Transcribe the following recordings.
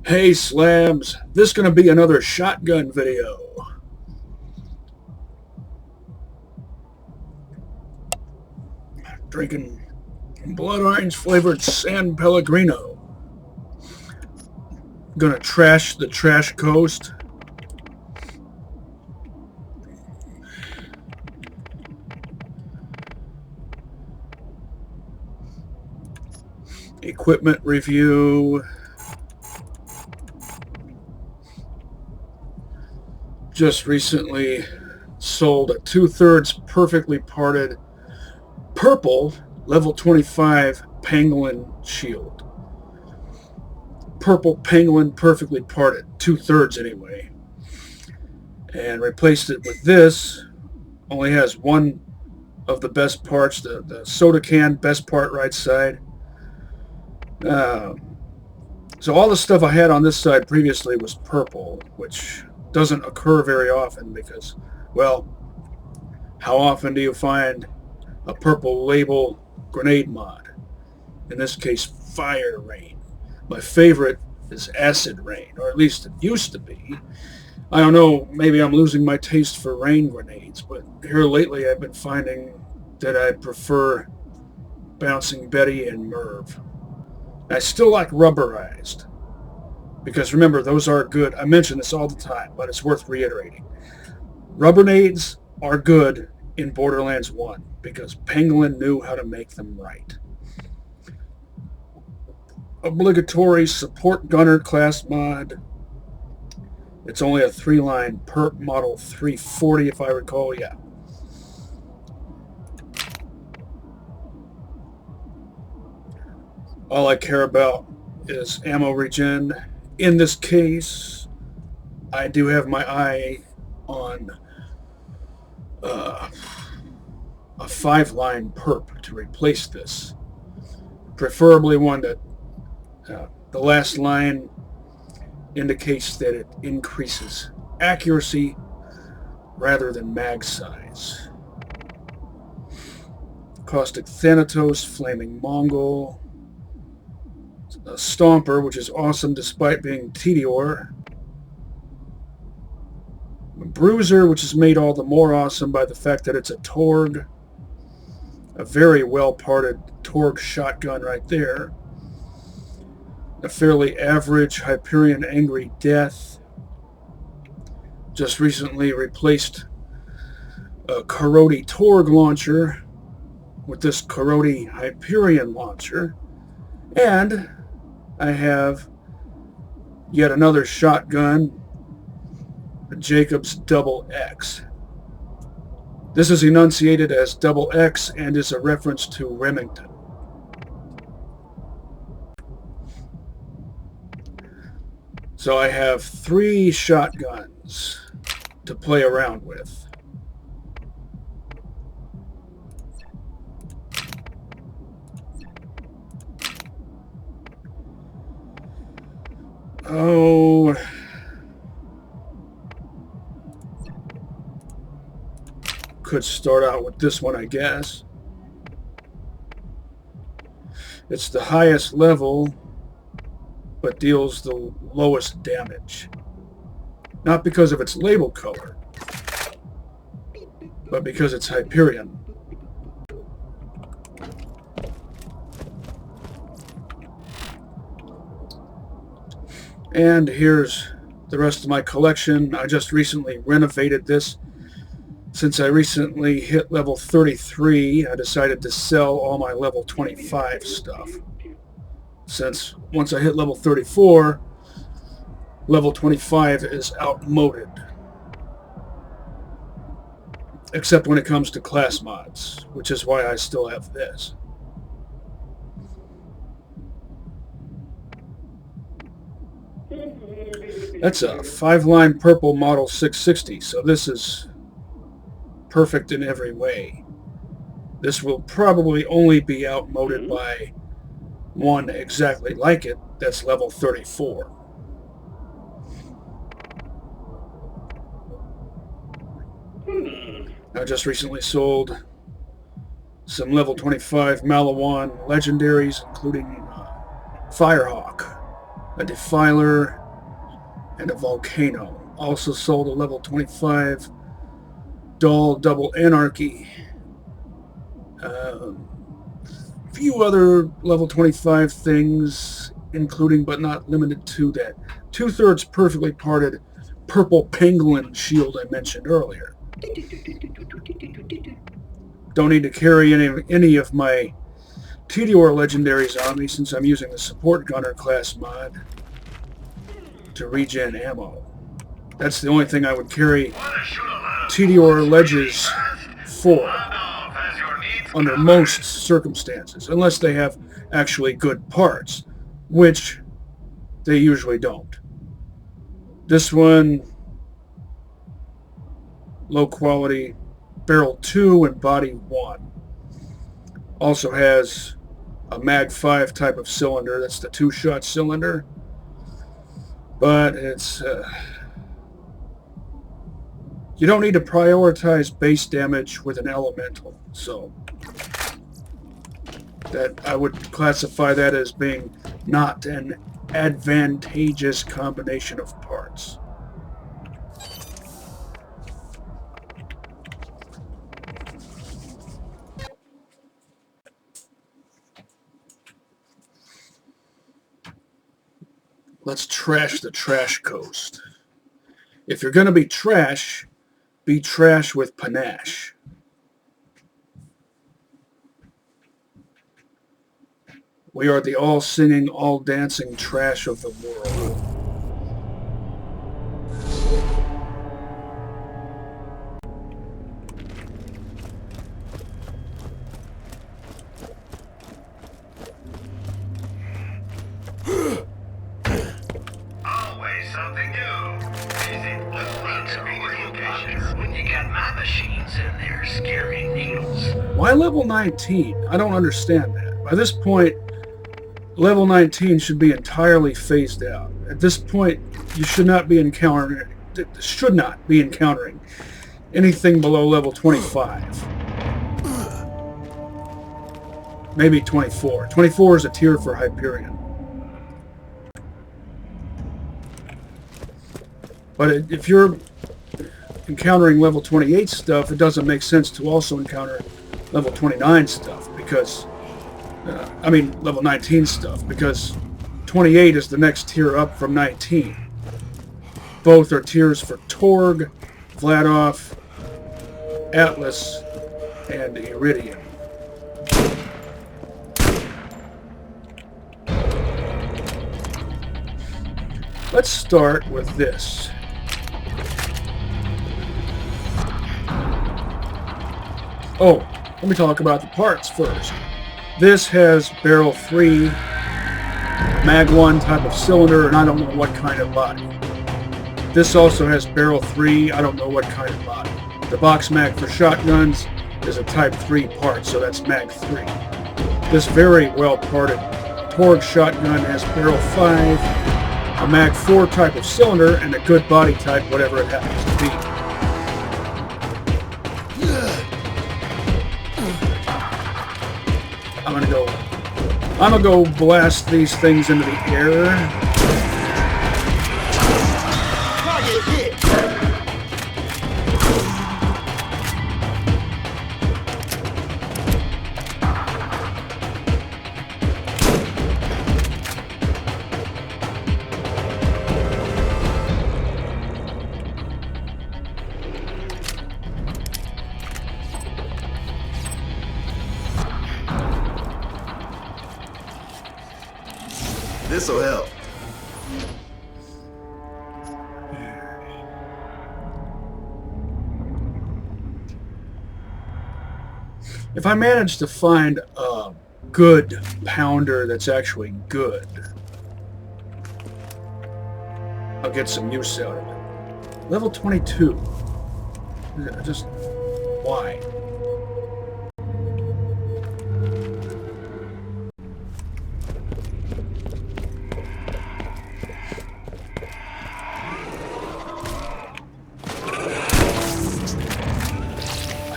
Hey slabs, this is going to be another shotgun video. Drinking blood orange flavored San Pellegrino. Gonna trash the trash coast. Equipment review. Just recently sold a 2/3 perfectly parted purple level 25 pangolin shield. Purple pangolin perfectly parted, 2/3 anyway. And replaced it with this. Only has one of the best parts, the soda can, best part right side. So all the stuff I had on this side previously was purple, which doesn't occur very often because, well, how often do you find a purple label grenade mod? In this case, fire rain. My favorite is acid rain, or at least it used to be. I don't know, maybe I'm losing my taste for rain grenades, but here lately I've been finding that I prefer Bouncing Betty and Merv. I still like rubberized, because remember, those are good. I mention this all the time, but it's worth reiterating. Rubbernades are good in Borderlands 1 because Pangolin knew how to make them right. Obligatory support gunner class mod. It's only a 3-line perp model 340 if I recall, yeah. All I care about is ammo regen. In this case, I do have my eye on a 5-line perp to replace this. Preferably one that the last line indicates that it increases accuracy rather than mag size. Caustic Thanatos, Flaming Mongol, a Stomper, which is awesome despite being Tediore, a Bruiser, which is made all the more awesome by the fact that it's a Torg, a very well-parted Torg shotgun right there, a fairly average Hyperion Angry Death, just recently replaced a Karoti Torg launcher with this Karoti Hyperion launcher, and I have yet another shotgun, a Jacobs Double X. This is enunciated as Double X and is a reference to Remington. So I have 3 shotguns to play around with. Oh, could start out with this one, I guess. It's the highest level, but deals the lowest damage. Not because of its label color, but because it's Hyperion. And here's the rest of my collection. I just recently renovated this. Since I recently hit level 33, I decided to sell all my level 25 stuff. Since once I hit level 34, level 25 is outmoded. Except when it comes to class mods, which is why I still have this. That's a 5-line purple model 660, so this is perfect in every way. This will probably only be outmoded by one exactly like it that's level 34. I just recently sold some level 25 Malawan legendaries, including Firehawk. a defiler, and a volcano. Also sold a level 25 doll double anarchy. Few other level 25 things, including but not limited to that 2/3 perfectly parted purple penguin shield I mentioned earlier. Don't need to carry any of my Tediore legendaries on me since I'm using the support gunner class mod to regen ammo. That's the only thing I would carry Tediore ledges for under most circumstances, unless they have actually good parts, which they usually don't. This one, low quality, barrel 2 and body 1. Also has a mag 5 type of cylinder. That's the 2-shot cylinder. But it's... you don't need to prioritize base damage with an elemental. So that I would classify that as being not an advantageous combination of parts. Let's trash the trash coast. If you're going to be trash with panache. We are the all-singing, all-dancing trash of the world. Always something new. Visit the front locations when you got my machines in there scaring needles. Why level 19? I don't understand that. By this point, level 19 should be entirely phased out. At this point, you should not be encountering anything below level 25. Maybe 24. 24 is a tier for Hyperion. But if you're encountering level 28 stuff, it doesn't make sense to also encounter level 29 stuff because... level 19 stuff, because 28 is the next tier up from 19. Both are tiers for Torg, Vladov, Atlas, and Iridium. Let's start with this. Oh, let me talk about the parts first. This has barrel 3, mag 1 type of cylinder, and I don't know what kind of body. This also has barrel 3, I don't know what kind of body. The box mag for shotguns is a type 3 part, so that's mag 3. This very well parted Torg shotgun has barrel 5, a mag 4 type of cylinder, and a good body type, whatever it happens to be. I'm gonna go blast these things into the air. Target hit. This'll help. If I manage to find a good pounder that's actually good, I'll get some use out of it. Level 22. Just why?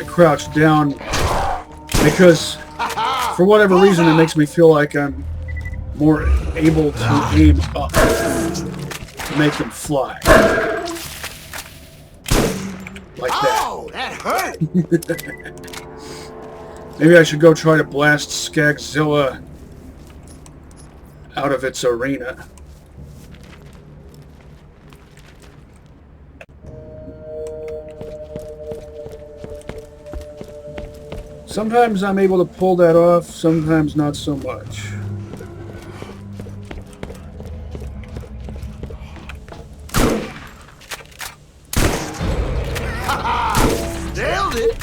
Crouch down because for whatever reason it makes me feel like I'm more able to aim up to make them fly. Like that. Oh, that hurt! Maybe I should go try to blast Skagzilla out of its arena. Sometimes I'm able to pull that off, sometimes not so much. Nailed it!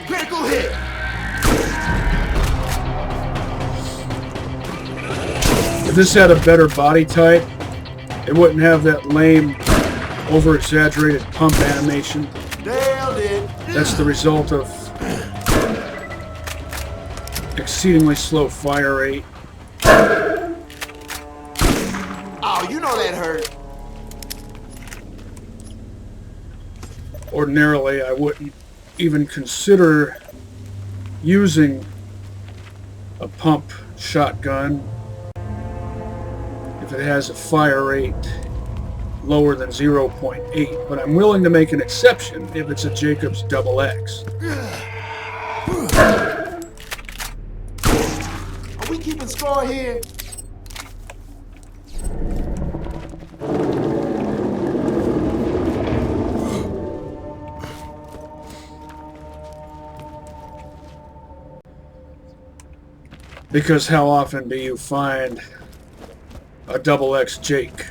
Critical hit! If this had a better body type, it wouldn't have that lame, over-exaggerated pump animation. Nailed it! That's the result of exceedingly slow fire rate. Oh, you know that hurt. Ordinarily, I wouldn't even consider using a pump shotgun if it has a fire rate lower than 0.8, but I'm willing to make an exception if it's a Jacobs Double X. Are we keeping score here? Because how often do you find a Double X Jake?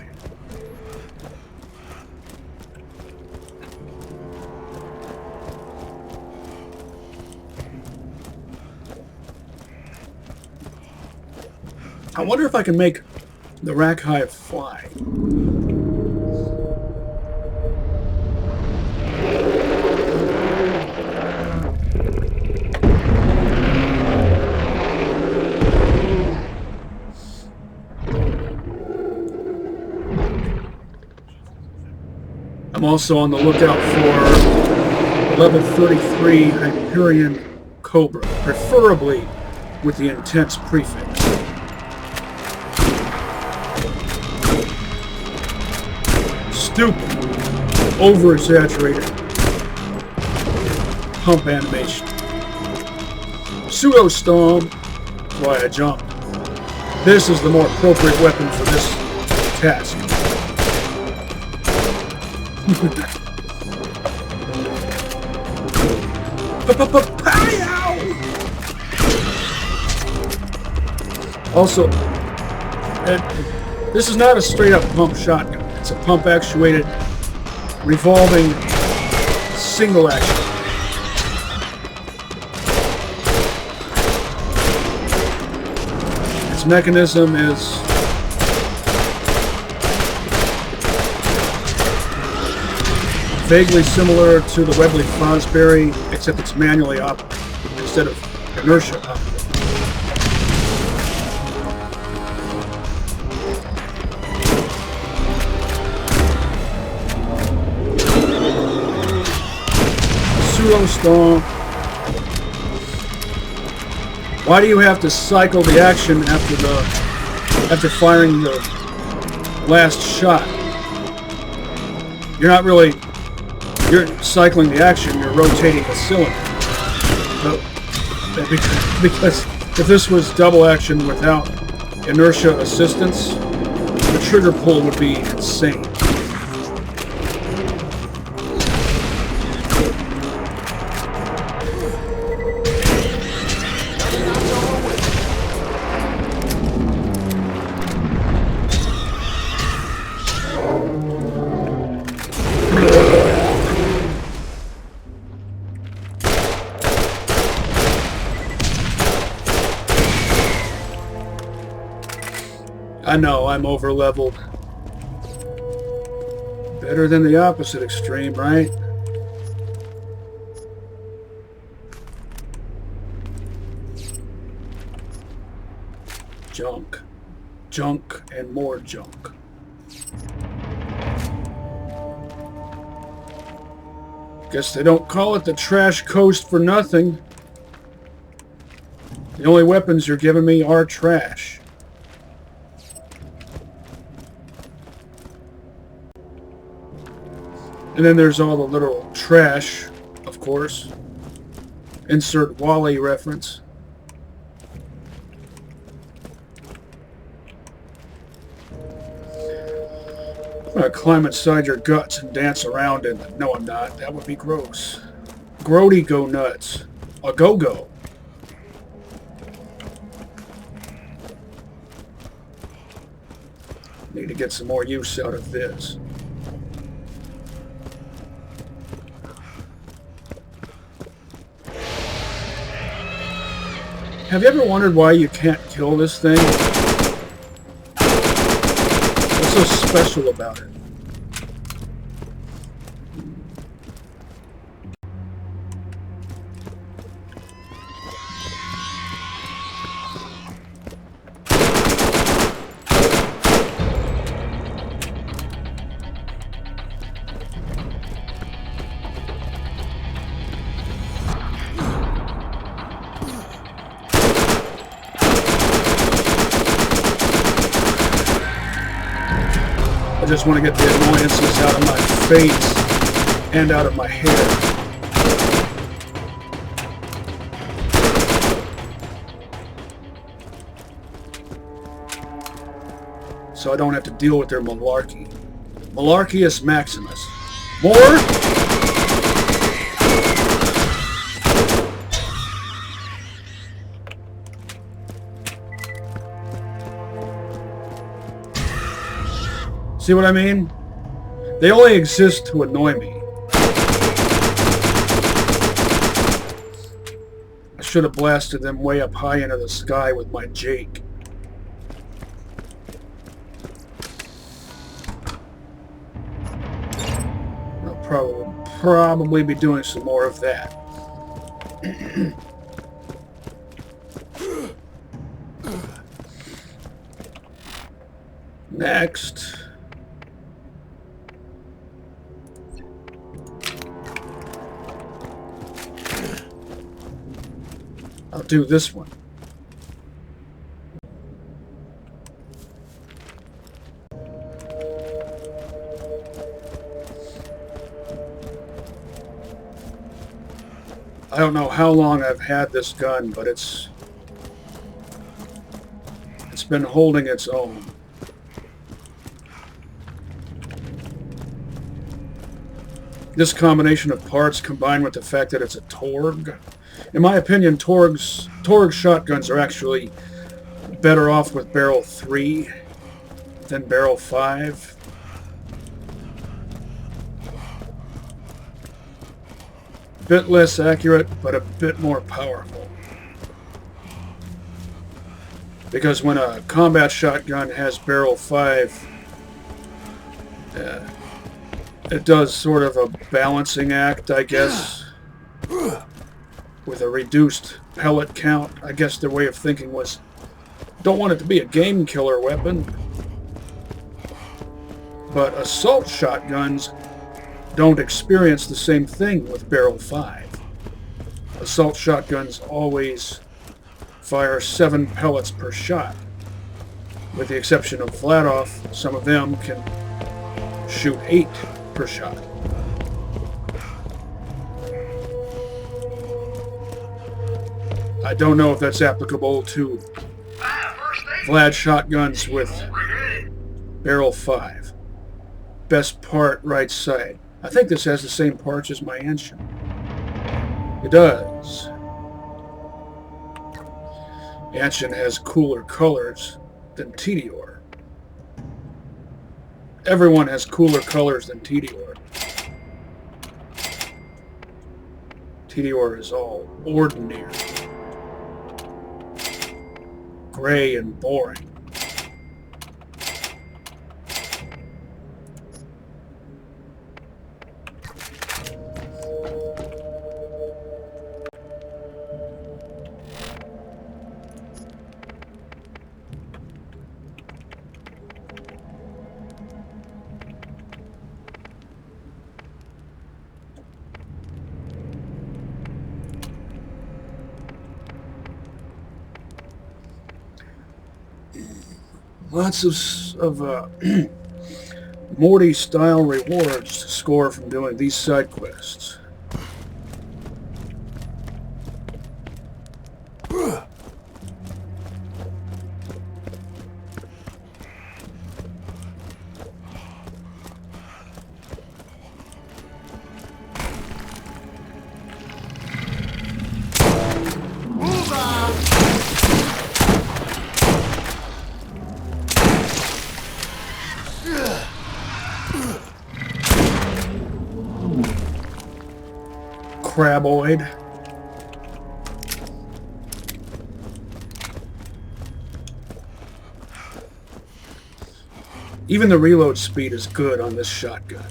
I wonder if I can make the rack hive fly. I'm also on the lookout for level 33 Hyperion Cobra, preferably with the intense prefix. Stupid, over-exaggerated pump animation. Pseudo Storm, that's why I jumped. This is the more appropriate weapon for this task. Also, this is not a straight-up pump shotgun. It's a pump-actuated, revolving, single action. Its mechanism is vaguely similar to the Webley Fosbury, except it's manually operated instead of inertia operated. Pseudo Storm. Why do you have to cycle the action after firing the last shot? You're not really. You're cycling the action, you're rotating the cylinder. So, because if this was double action without inertia assistance, the trigger pull would be insane. I know, I'm over-leveled. Better than the opposite extreme, right? Junk. Junk and more junk. Guess they don't call it the Trash Coast for nothing. The only weapons you're giving me are trash. And then there's all the little trash, of course. Insert Wally reference. I'm gonna climb inside your guts and dance around in them. No, I'm not. That would be gross. Grody go nuts. A go-go. Need to get some more use out of this. Have you ever wondered why you can't kill this thing? What's so special about it? I just want to get the annoyances out of my face and out of my hair. So I don't have to deal with their malarkey. Malarchius Maximus. More? See what I mean? They only exist to annoy me. I should have blasted them way up high into the sky with my Jake. I'll probably be doing some more of that. Next. I'll do this one. I don't know how long I've had this gun, but it's been holding its own. This combination of parts combined with the fact that it's a Torg. In my opinion, Torg shotguns are actually better off with barrel 3 than barrel 5. Bit less accurate, but a bit more powerful. Because when a combat shotgun has barrel 5, it does sort of a balancing act, I guess. With a reduced pellet count. I guess their way of thinking was, don't want it to be a game killer weapon. But assault shotguns don't experience the same thing with barrel 5. Assault shotguns always fire 7 pellets per shot. With the exception of Vladoff, some of them can shoot 8 per shot. I don't know if that's applicable to Vlad shotguns with barrel 5. Best part, right side. I think this has the same parts as my Anshin. It does. Anshin has cooler colors than Tediore. Everyone has cooler colors than Tediore. Tediore is all ordinary. Gray and boring. Lots of Morty-style rewards to score from doing these side quests. Craboid. Even the reload speed is good on this shotgun.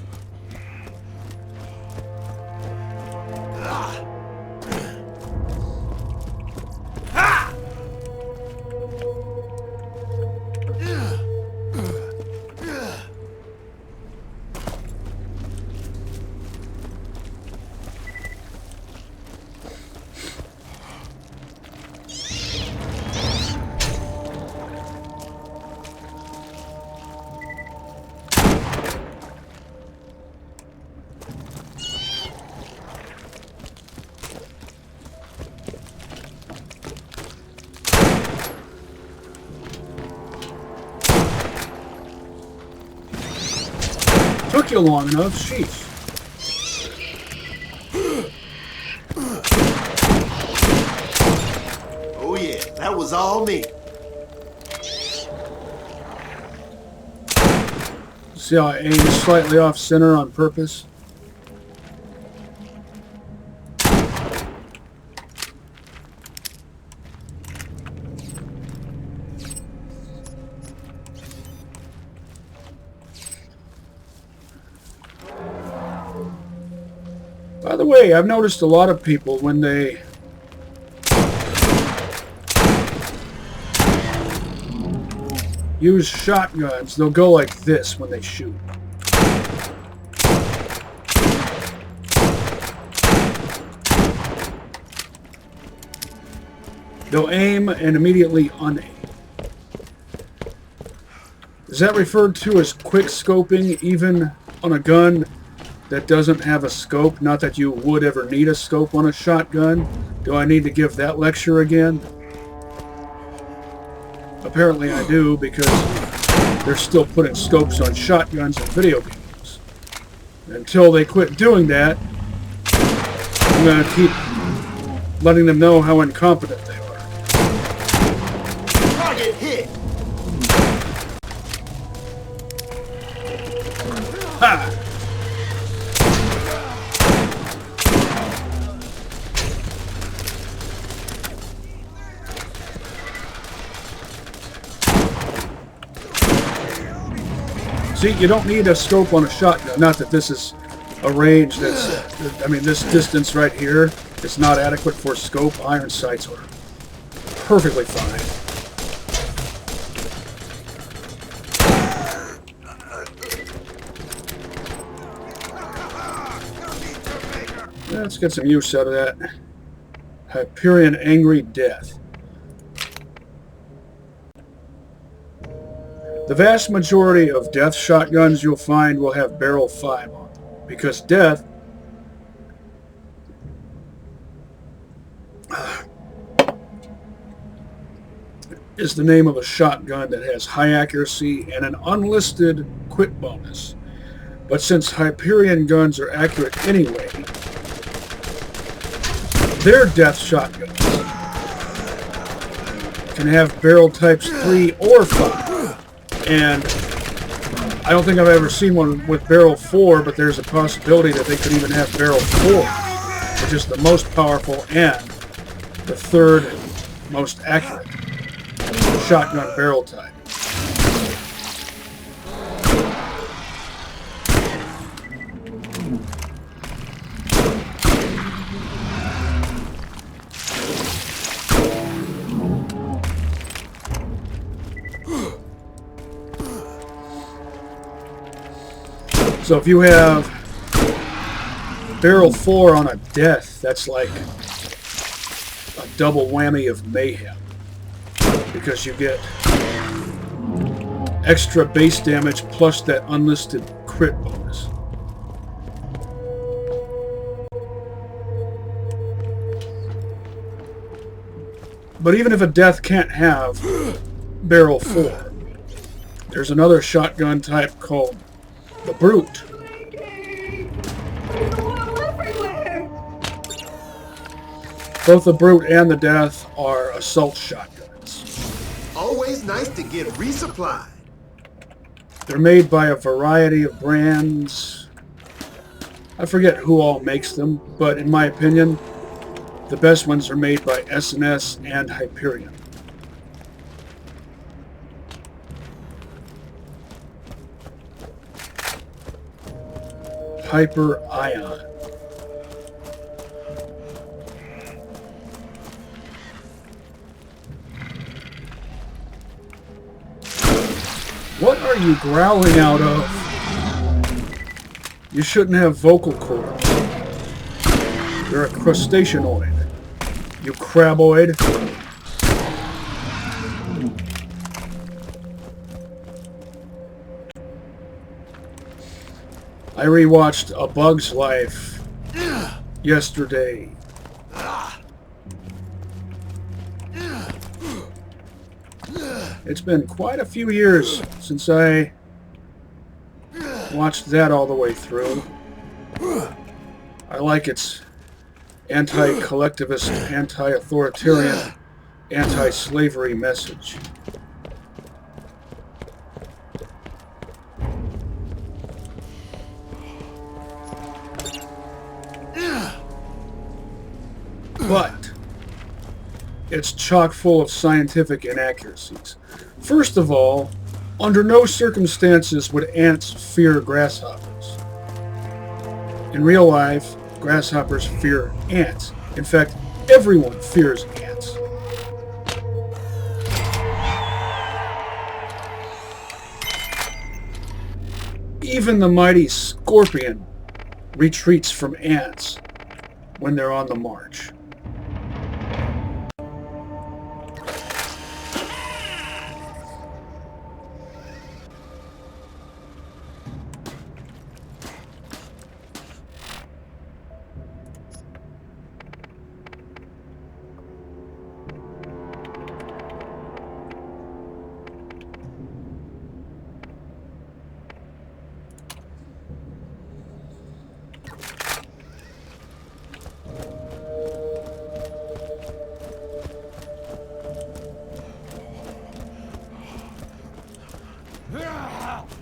Took you long enough, sheesh. Oh yeah, that was all me. See how I aim slightly off center on purpose? By the way, I've noticed a lot of people when they use shotguns, they'll go like this when they shoot. They'll aim and immediately unaim. Is that referred to as quick scoping even on a gun that doesn't have a scope? Not that you would ever need a scope on a shotgun. Do I need to give that lecture again? Apparently I do, because they're still putting scopes on shotguns in video games. Until they quit doing that, I'm going to keep letting them know how incompetent they are. Target hit. Ha! See, you don't need a scope on a shotgun. Not that this is a range that's... I mean, this distance right here is not adequate for a scope. Iron sights are perfectly fine. Let's get some use out of that. Hyperion Angry Death. The vast majority of Death shotguns you'll find will have barrel 5 on them, because Death is the name of a shotgun that has high accuracy and an unlisted quit bonus. But since Hyperion guns are accurate anyway, their Death shotguns can have barrel types 3 or 5. And I don't think I've ever seen one with barrel 4, but there's a possibility that they could even have barrel 4, which is the most powerful and the third most accurate shotgun barrel type. So if you have barrel 4 on a Death, that's like a double whammy of mayhem. Because you get extra base damage plus that unlisted crit bonus. But even if a death can't have barrel 4, there's another shotgun type called the Brute. Both the Brute and the Death are assault shotguns. Always nice to get resupplied. They're made by a variety of brands. I forget who all makes them, but in my opinion, the best ones are made by S&S and Hyperion. Hyper Ion. What are you growling out of? You shouldn't have vocal cords. You're a crustaceanoid. You craboid. I rewatched A Bug's Life yesterday. It's been quite a few years since I watched that all the way through. I like its anti-collectivist, anti-authoritarian, anti-slavery message. But it's chock full of scientific inaccuracies. First of all, under no circumstances would ants fear grasshoppers. In real life, grasshoppers fear ants. In fact, everyone fears ants. Even the mighty scorpion retreats from ants when they're on the march.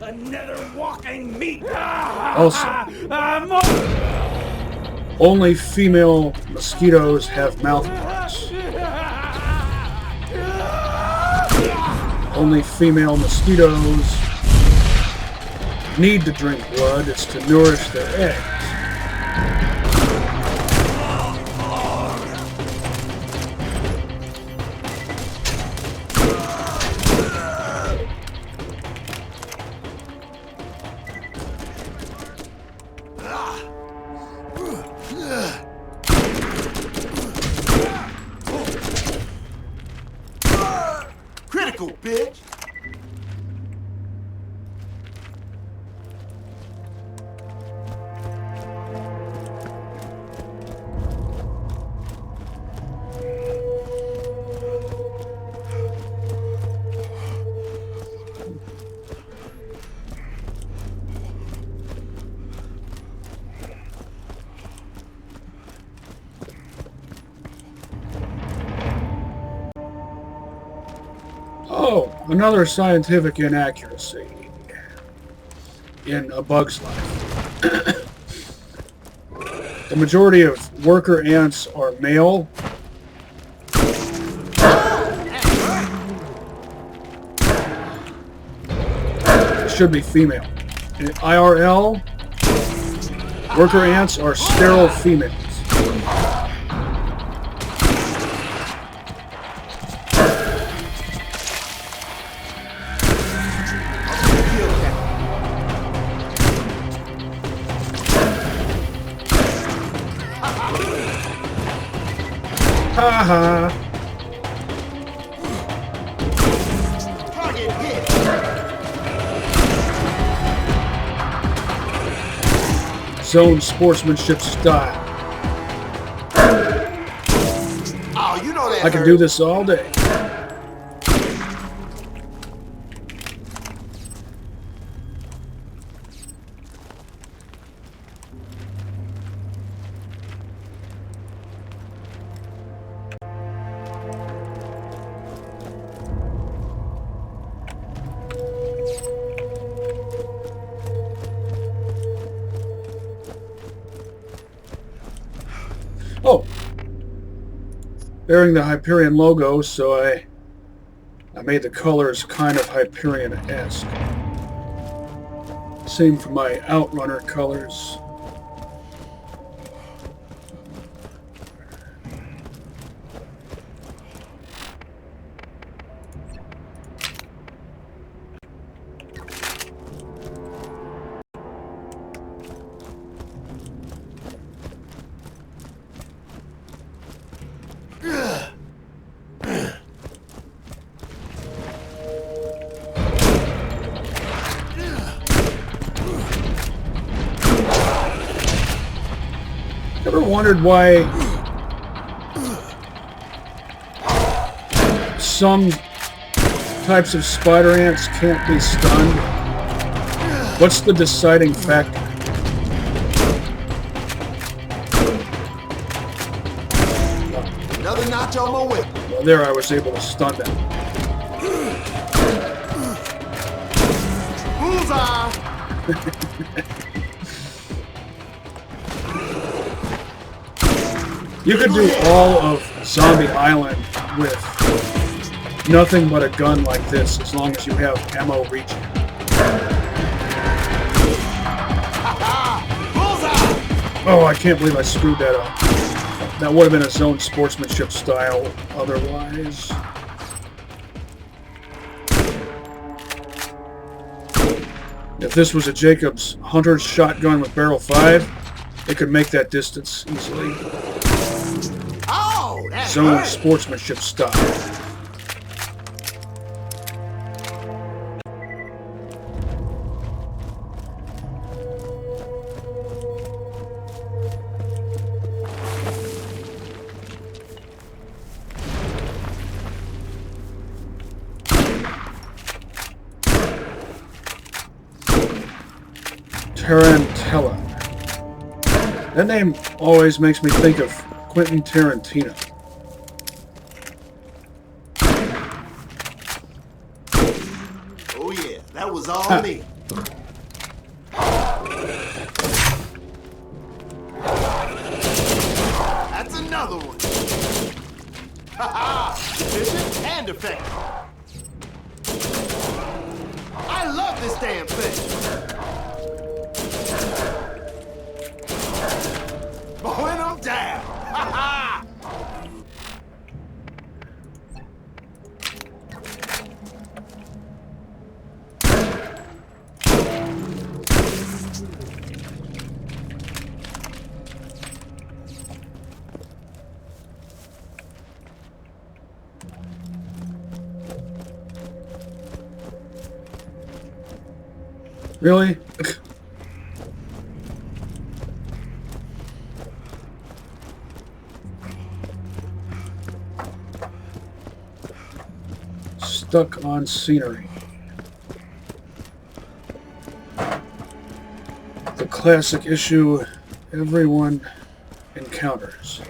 Another walking meat. Also, only female mosquitoes have mouth parts. Only female mosquitoes need to drink blood. It's to nourish their eggs. Critical, bitch. Oh, another scientific inaccuracy in A Bug's Life. The majority of worker ants are male. It should be female. In IRL, worker ants are sterile females. Haha. Target hit. Zone sportsmanship style. Oh, you know that I can hurt. do this all day. Oh, bearing the Hyperion logo, so I made the colors kind of Hyperion-esque. Same for my Outrunner colors. Ever wondered why some types of spider ants can't be stunned? What's the deciding factor? Another notch on my whip. Well, there I was able to stun them. Bullseye. You could do all of Zombie Island with nothing but a gun like this, as long as you have ammo reaching. Oh, I can't believe I screwed that up. That would have been a zone sportsmanship style otherwise. If this was a Jacobs Hunter's shotgun with barrel 5, it could make that distance easily. Oh, that Zone hurt. sportsmanship style. Tarantella. That name always makes me think of Quentin Tarantino. Oh yeah, that was all me. That's another one. Haha, efficient and effective. I love this damn thing. Mowing them down. Haha. Really? Stuck on scenery. The classic issue everyone encounters.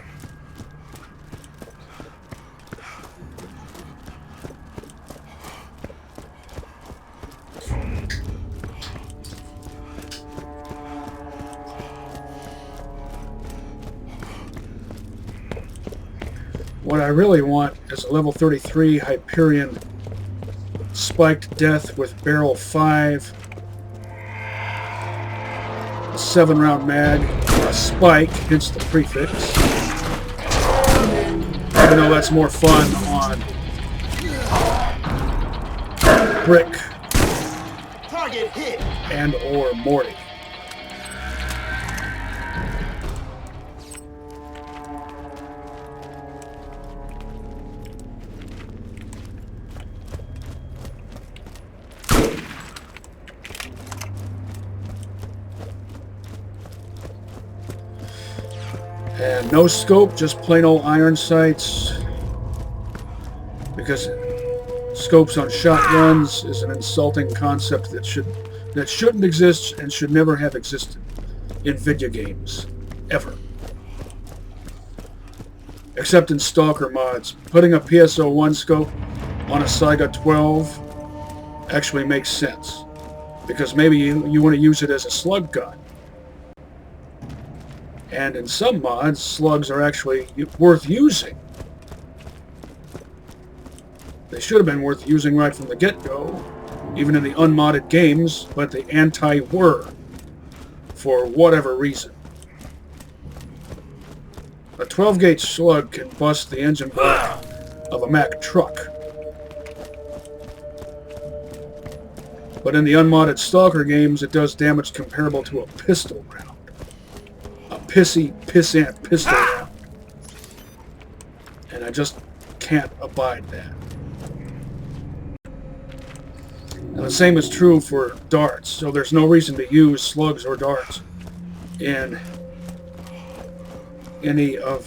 What I really want is a level 33 Hyperion spiked death with barrel 5, a 7-round mag, a spike, hence the prefix. Even though that's more fun on Brick Target hit. and or Morty. And no scope, just plain old iron sights. Because scopes on shotguns is an insulting concept that shouldn't exist and should never have existed in video games. Ever. Except in Stalker mods. Putting a PSO1 scope on a Saiga 12 actually makes sense. Because maybe you want to use it as a slug gun. And in some mods, slugs are actually worth using. They should have been worth using right from the get-go, even in the unmodded games, but the anti-were, for whatever reason. A 12-gauge slug can bust the engine block of a Mack truck. But in the unmodded Stalker games, it does damage comparable to a pistol round. A pissant pistol round. And I just can't abide that. And the same is true for darts, so there's no reason to use slugs or darts in any of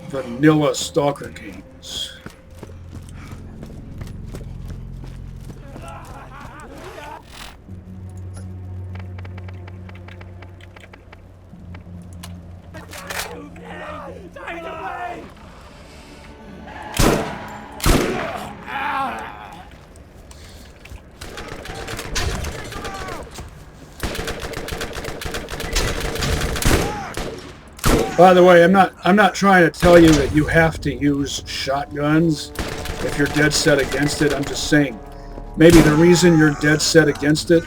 vanilla Stalker games. By the way, I'm not trying to tell you that you have to use shotguns if you're dead set against it. I'm just saying maybe the reason you're dead set against it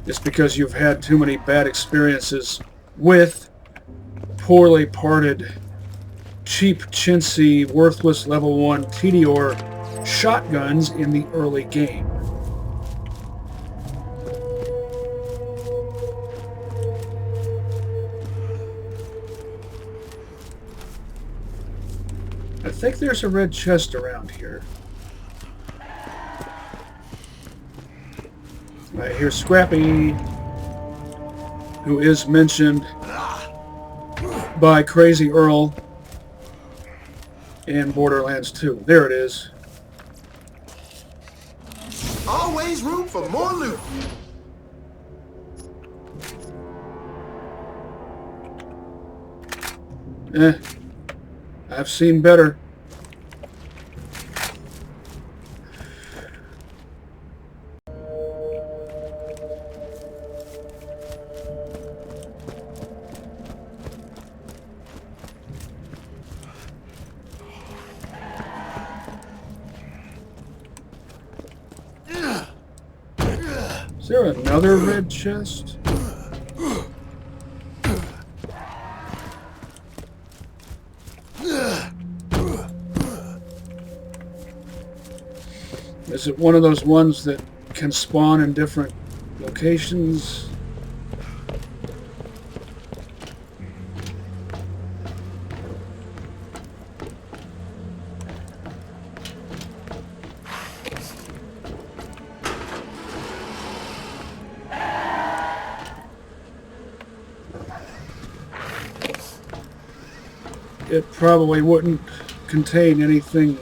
is because you've had too many bad experiences with poorly parted, cheap, chintzy, worthless level 1 TDR shotguns in the early game. I think there's a red chest around here. Right, here's Scrappy, who is mentioned by Crazy Earl in Borderlands 2. There it is. Always room for more loot. I've seen better. Is there another red chest? Is it one of those ones that can spawn in different locations? It probably wouldn't contain anything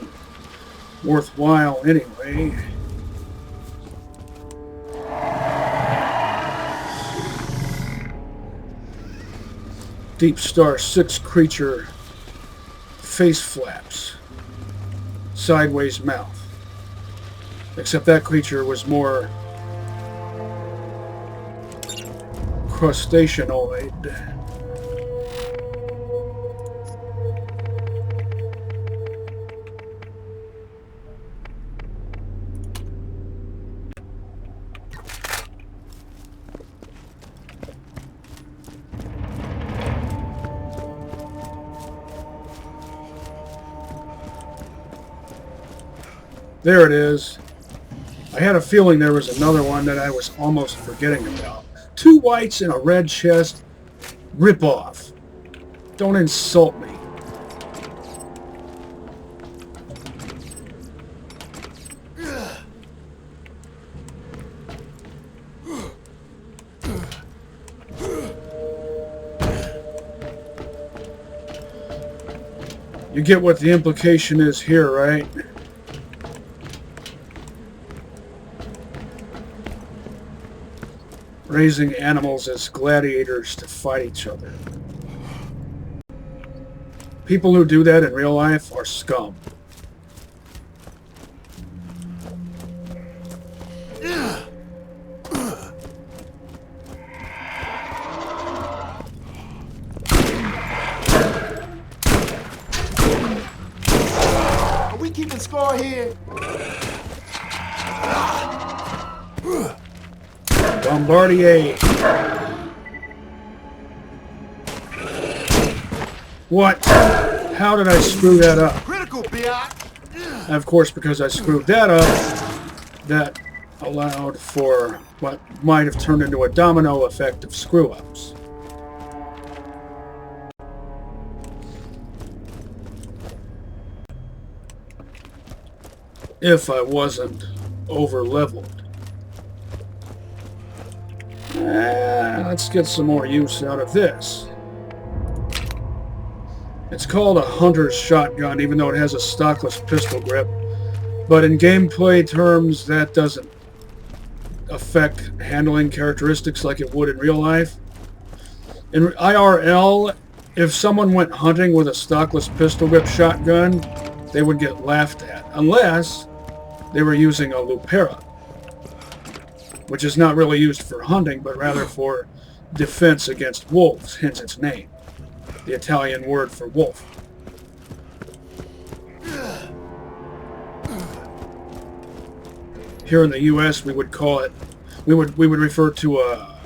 worthwhile anyway. Deep Star 6 creature, face flaps, sideways mouth. Except that creature was more crustaceanoid. There it is. I had a feeling there was another one that I was almost forgetting about. 2 whites and a red chest. Rip off. Don't insult me. You get what the implication is here, right? Raising animals as gladiators to fight each other. People who do that in real life are scum. Are we keeping score here? Bombardier. What? How did I screw that up? Critical, biatch. Of course, because I screwed that up, that allowed for what might have turned into a domino effect of screw-ups. If I wasn't over-leveled. Let's get some more use out of this. It's called a hunter's shotgun, even though it has a stockless pistol grip. But in gameplay terms, that doesn't affect handling characteristics like it would in real life. In IRL, if someone went hunting with a stockless pistol grip shotgun, they would get laughed at, unless they were using a lupera, which is not really used for hunting, but rather for defense against wolves, hence its name, the Italian word for wolf. Here in the U.S., we would call it, we would refer to a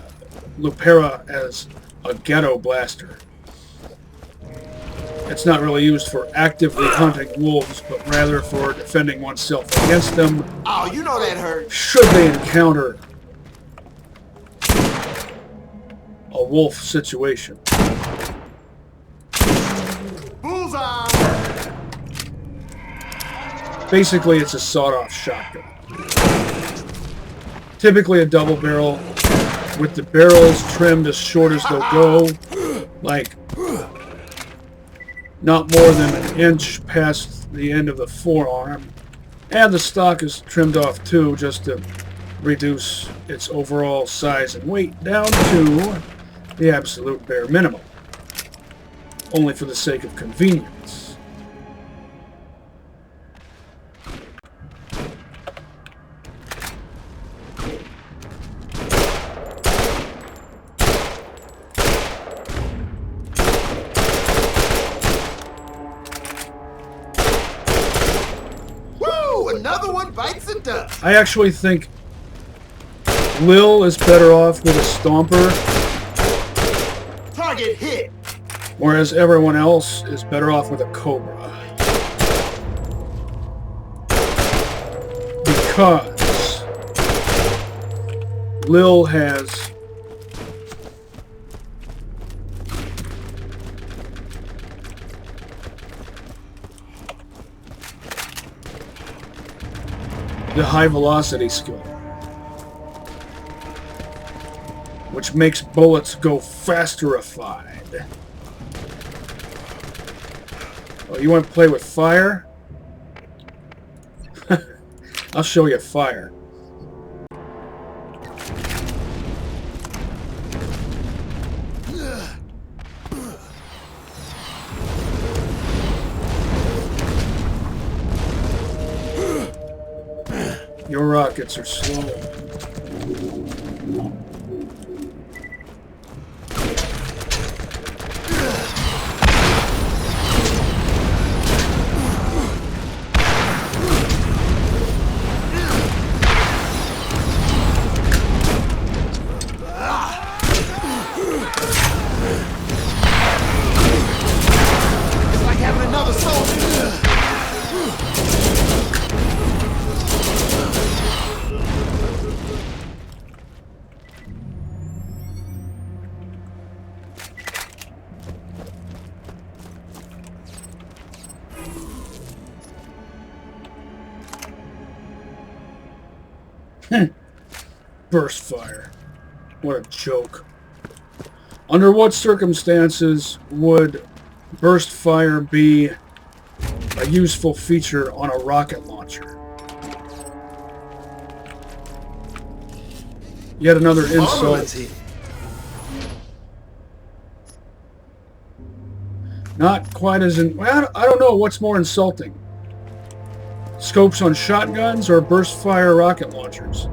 lupera as a ghetto blaster. It's not really used for actively hunting wolves, but rather for defending oneself against them. Oh, you know that hurt. Should they encounter a wolf situation. Bullseye. Basically, it's a sawed-off shotgun. Typically a double barrel, with the barrels trimmed as short as they'll go, like not more than an inch past the end of the forearm. And the stock is trimmed off too, just to reduce its overall size and weight down to the absolute bare minimum, only for the sake of convenience. Another one bites the dust. I actually think Lil is better off with a Stomper, Target hit. whereas everyone else is better off with a Cobra. Because Lil has the high velocity skill, which makes bullets go fasterified. Oh, you want to play with fire? I'll show you fire. Your rockets are slow. It's like having another soldier. Burst fire. What a joke. Under what circumstances would burst fire be a useful feature on a rocket launcher. Yet another insult. Not quite as in... Well, I don't know what's more insulting. Scopes on shotguns or burst fire rocket launchers?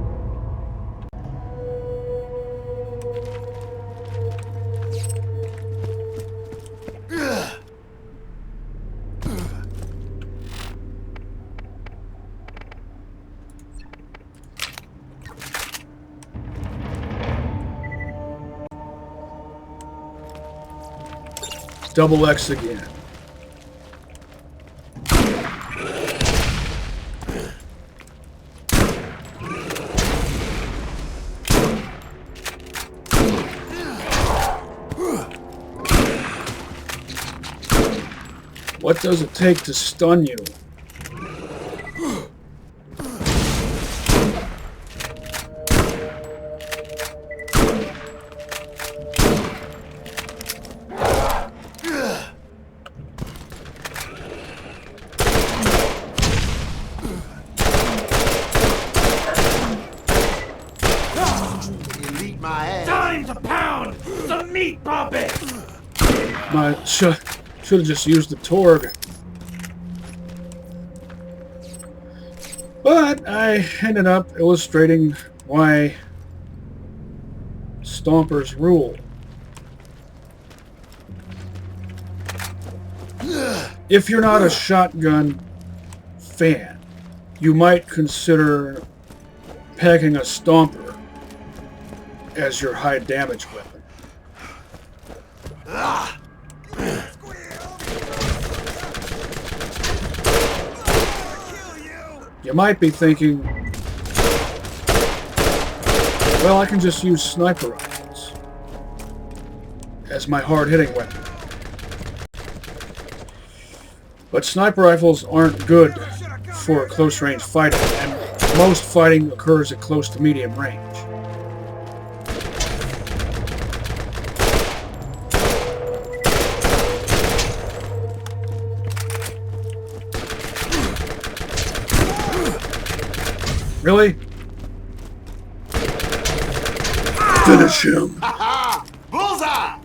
Double X again. What does it take to stun you? Time to pound some meat puppet! Should have just used the Torg. But I ended up illustrating why Stompers rule. If you're not a shotgun fan, you might consider packing a Stomper as your high damage weapon. You might be thinking, well, I can just use sniper rifles as my hard-hitting weapon. But sniper rifles aren't good for close-range fighting, and most fighting occurs at close to medium range. Really? Finish him. Bullseye!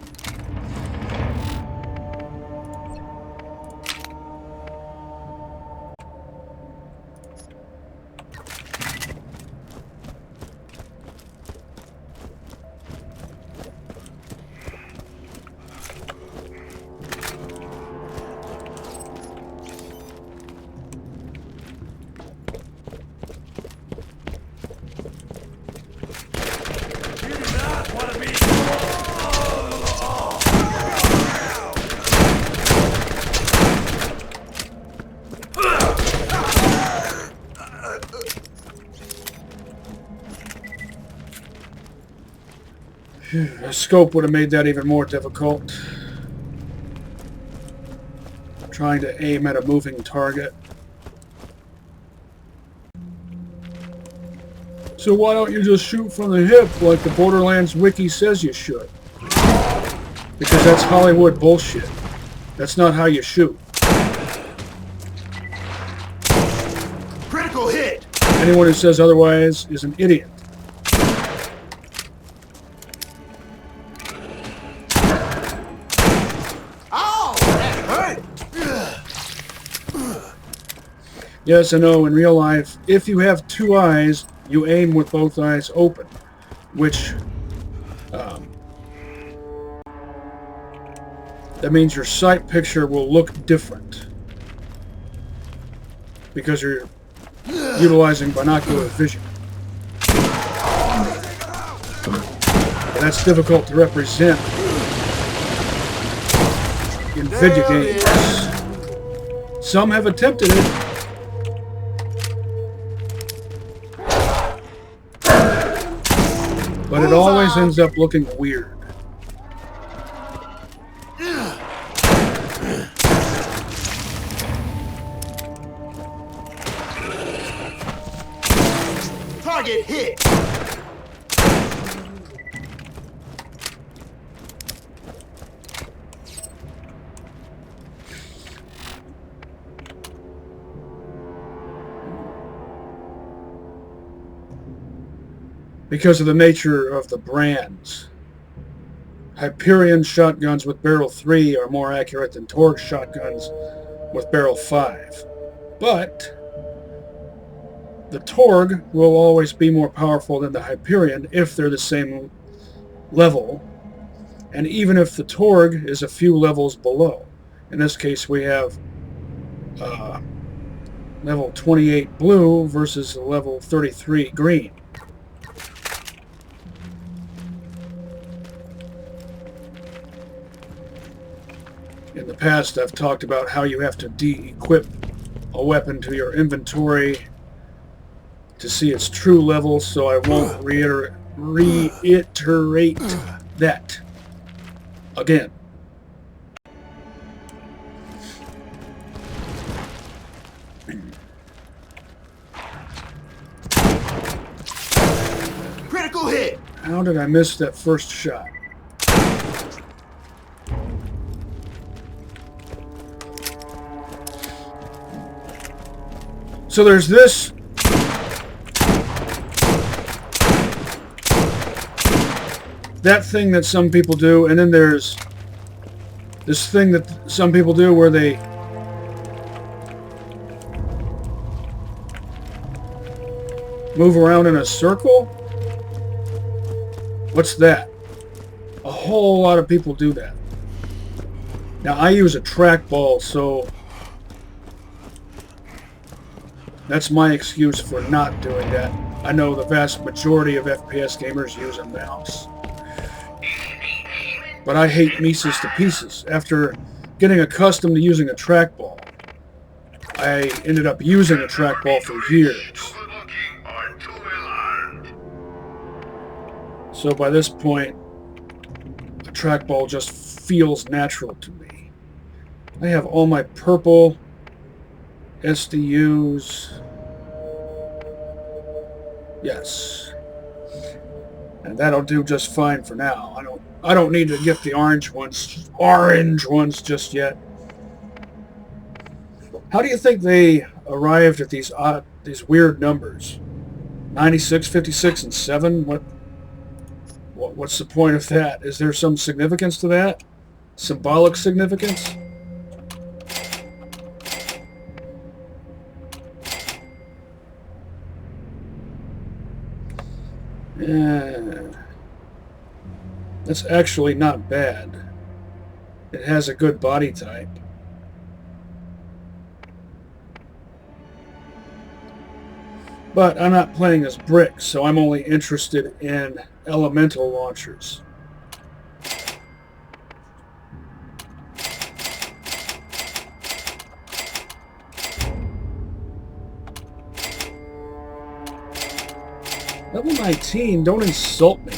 A scope would have made that even more difficult. Trying to aim at a moving target. So why don't you just shoot from the hip like the Borderlands wiki says you should? Because that's Hollywood bullshit. That's not how you shoot. Critical hit! Anyone who says otherwise is an idiot. Yes, I know, in real life, if you have two eyes, you aim with both eyes open, which, that means your sight picture will look different, because you're utilizing binocular vision. But that's difficult to represent in video games. Some have attempted it. But it always ends up looking weird. Target hit! because of the nature of the brands. Hyperion shotguns with barrel 3 are more accurate than Torgue shotguns with barrel 5. But the Torgue will always be more powerful than the Hyperion if they're the same level, and even if the Torgue is a few levels below. In this case, we have level 28 blue versus level 33 green. In the past, I've talked about how you have to de-equip a weapon to your inventory to see its true level, so I won't reiterate that again. Critical hit! How did I miss that first shot? So there's this. That thing that some people do, and then there's this thing that some people do where they move around in a circle. What's that? A whole lot of people do that. Now I use a trackball, so that's my excuse for not doing that. I know the vast majority of FPS gamers use a mouse. But I hate Mises to pieces. After getting accustomed to using a trackball, I ended up using a trackball for years. So by this point, a trackball just feels natural to me. I have all my purple SDUs. Yes. And that'll do just fine for now. I don't need to get the orange ones just yet. How do you think they arrived at these weird numbers? 96, 56, and 7? What's the point of that? Is there some significance to that? Symbolic significance? That's actually not bad. It has a good body type. But I'm not playing as Brick, so I'm only interested in elemental launchers. Level 19, don't insult me.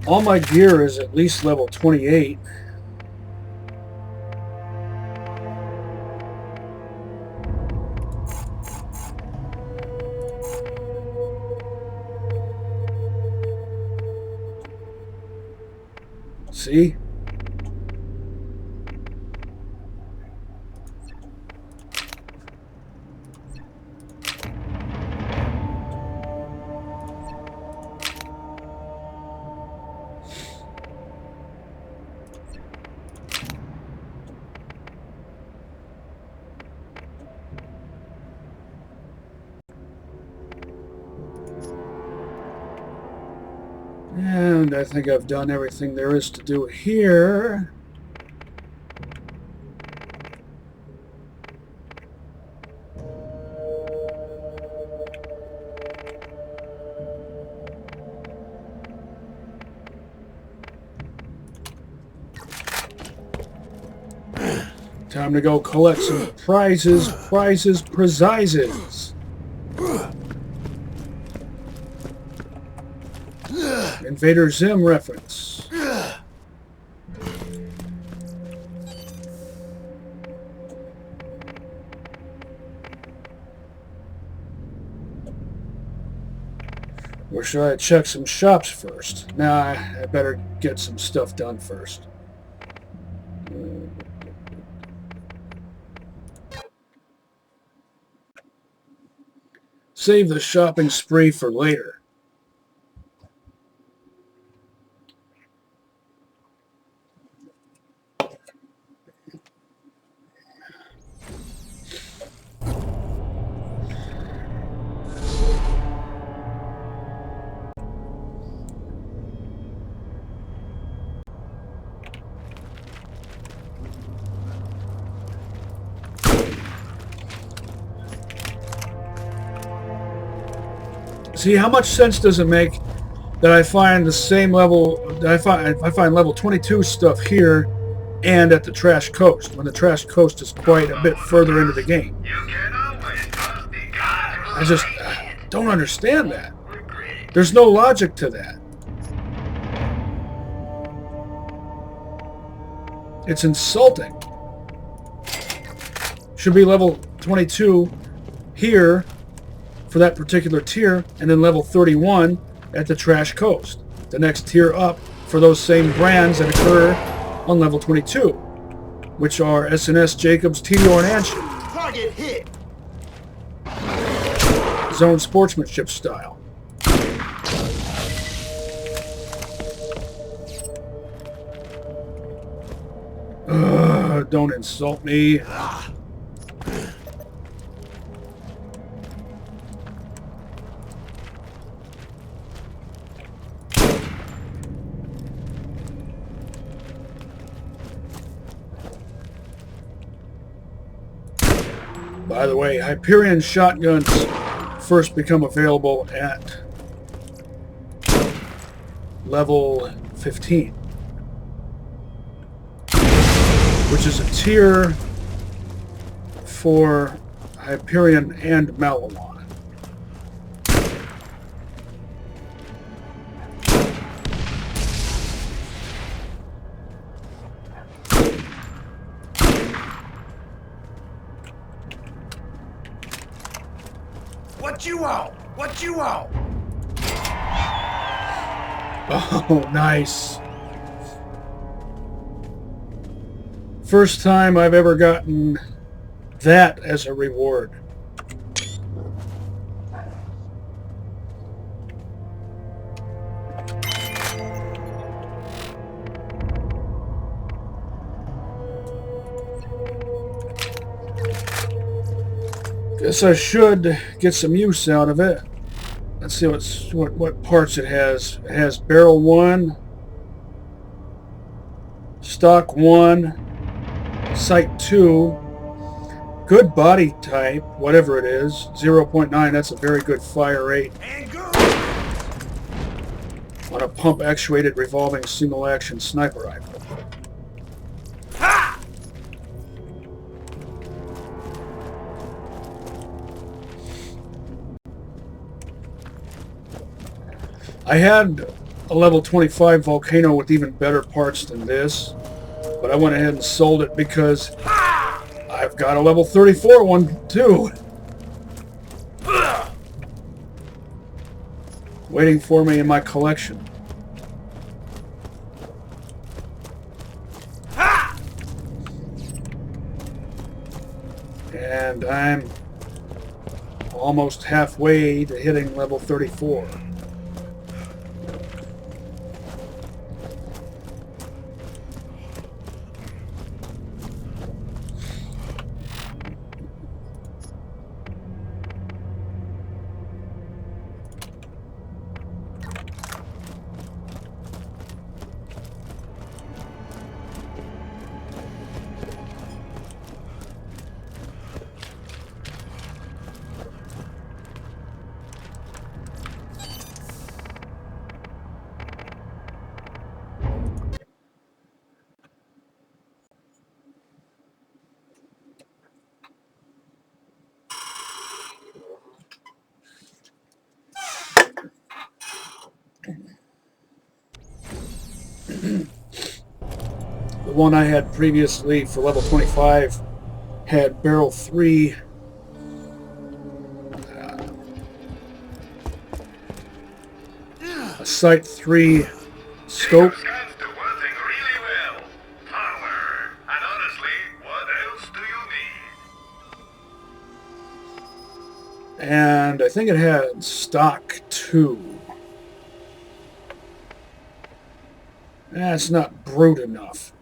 All my gear is at least level 28. See? And I think I've done everything there is to do here. Time to go collect some prizes. Invader Zim reference. Or should I check some shops first? Nah, I better get some stuff done first. Save the shopping spree for later. See, how much sense does it make that I find the same level, that I find level 22 stuff here and at the Trash Coast, when the Trash Coast is quite a bit further into the game? You can always trust the guy. I just don't understand that. There's no logic to that. It's insulting. Should be level 22 here for that particular tier, and then level 31 at the Trash Coast. The next tier up for those same brands that occur on level 22, which are SNS, Jacobs, Tediore, and Anshin. Target hit. Zone sportsmanship style. Don't insult me. By the way, Hyperion shotguns first become available at level 15, which is a tier for Hyperion and Malawan. What you want? What you want? Oh, nice. First time I've ever gotten that as a reward. Guess I should get some use out of it. Let's see what parts it has. It has barrel 1, stock 1, sight 2, good body type, whatever it is, 0.9. That's a very good fire rate on a pump actuated revolving single action sniper rifle. I had a level 25 Volcano with even better parts than this, but I went ahead and sold it because I've got a level 34 one too, waiting for me in my collection. And I'm almost halfway to hitting level 34. The one I had previously for level 25 had barrel 3, a sight 3 scope, Scans to working really well. Power. And honestly, what else do you need? And I think it had stock 2. That's not brute enough.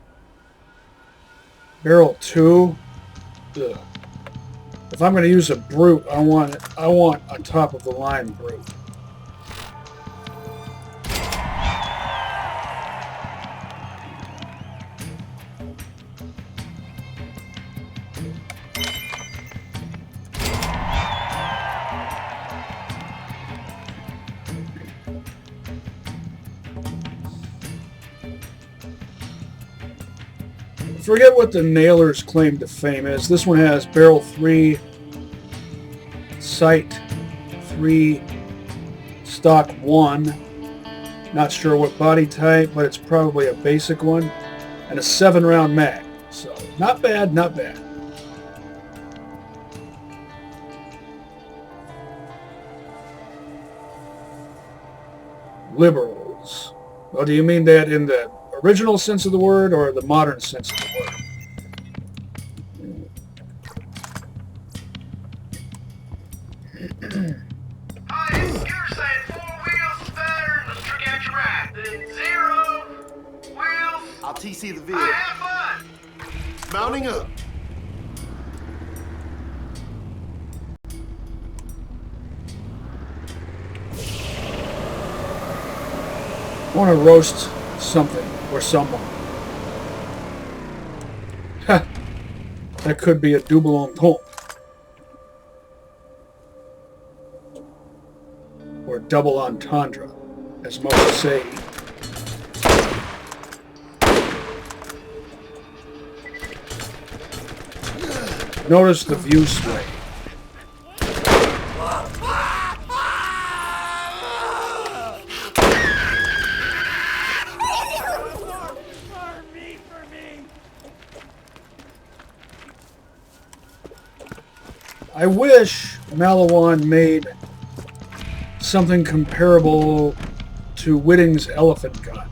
Barrel 2. Ugh. If I'm going to use a brute, I want a top of the line brute. Forget what the Nailer's claim to fame is. This one has barrel 3, sight 3, stock 1. Not sure what body type, but it's probably a basic one. And a 7-round mag. So, not bad, not bad. Liberals. Well, do you mean that in the original sense of the word or the modern sense of the word? You're saying 4 wheels is better than the trick out your right. Then 0 wheels. I'll TC the vehicle. Have fun. Mounting up. I want to roast something or someone. Ha! That could be a double entendre. Or double entendre, as most say. Notice the view sway. I wish Malawan made something comparable to Whitting's elephant gun.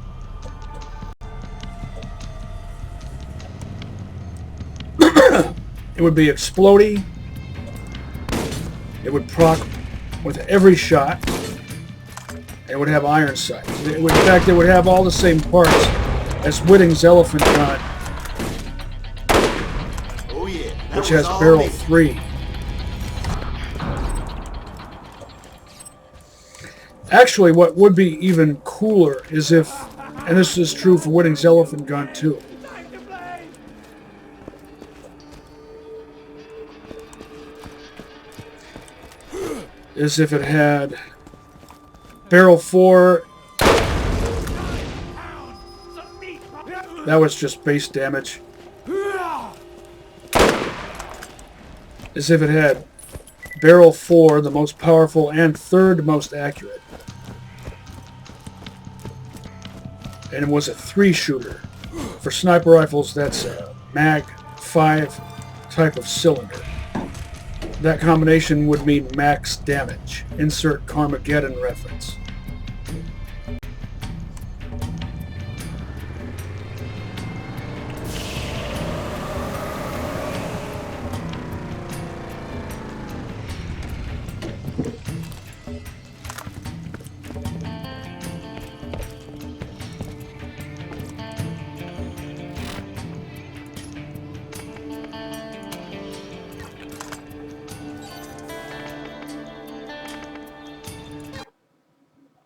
It would be explodey. It would proc with every shot. It would have iron sights. In fact, it would have all the same parts as Whitting's elephant gun, Oh yeah. which has barrel 3. Actually, what would be even cooler is if, and this is true for Whitting's elephant gun too, is if it had barrel 4. That was just base damage. As if it had barrel 4, the most powerful and 3rd most accurate. And it was a 3-shooter. For sniper rifles, that's a mag 5 type of cylinder. That combination would mean max damage. Insert Carmageddon reference.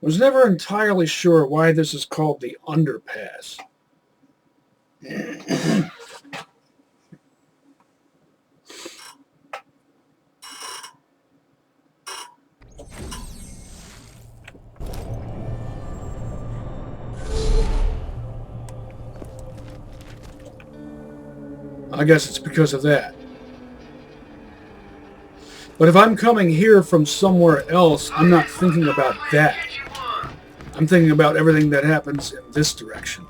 I was never entirely sure why this is called the underpass. I guess it's because of that. But if I'm coming here from somewhere else, I'm not thinking about that. I'm thinking about everything that happens in this direction.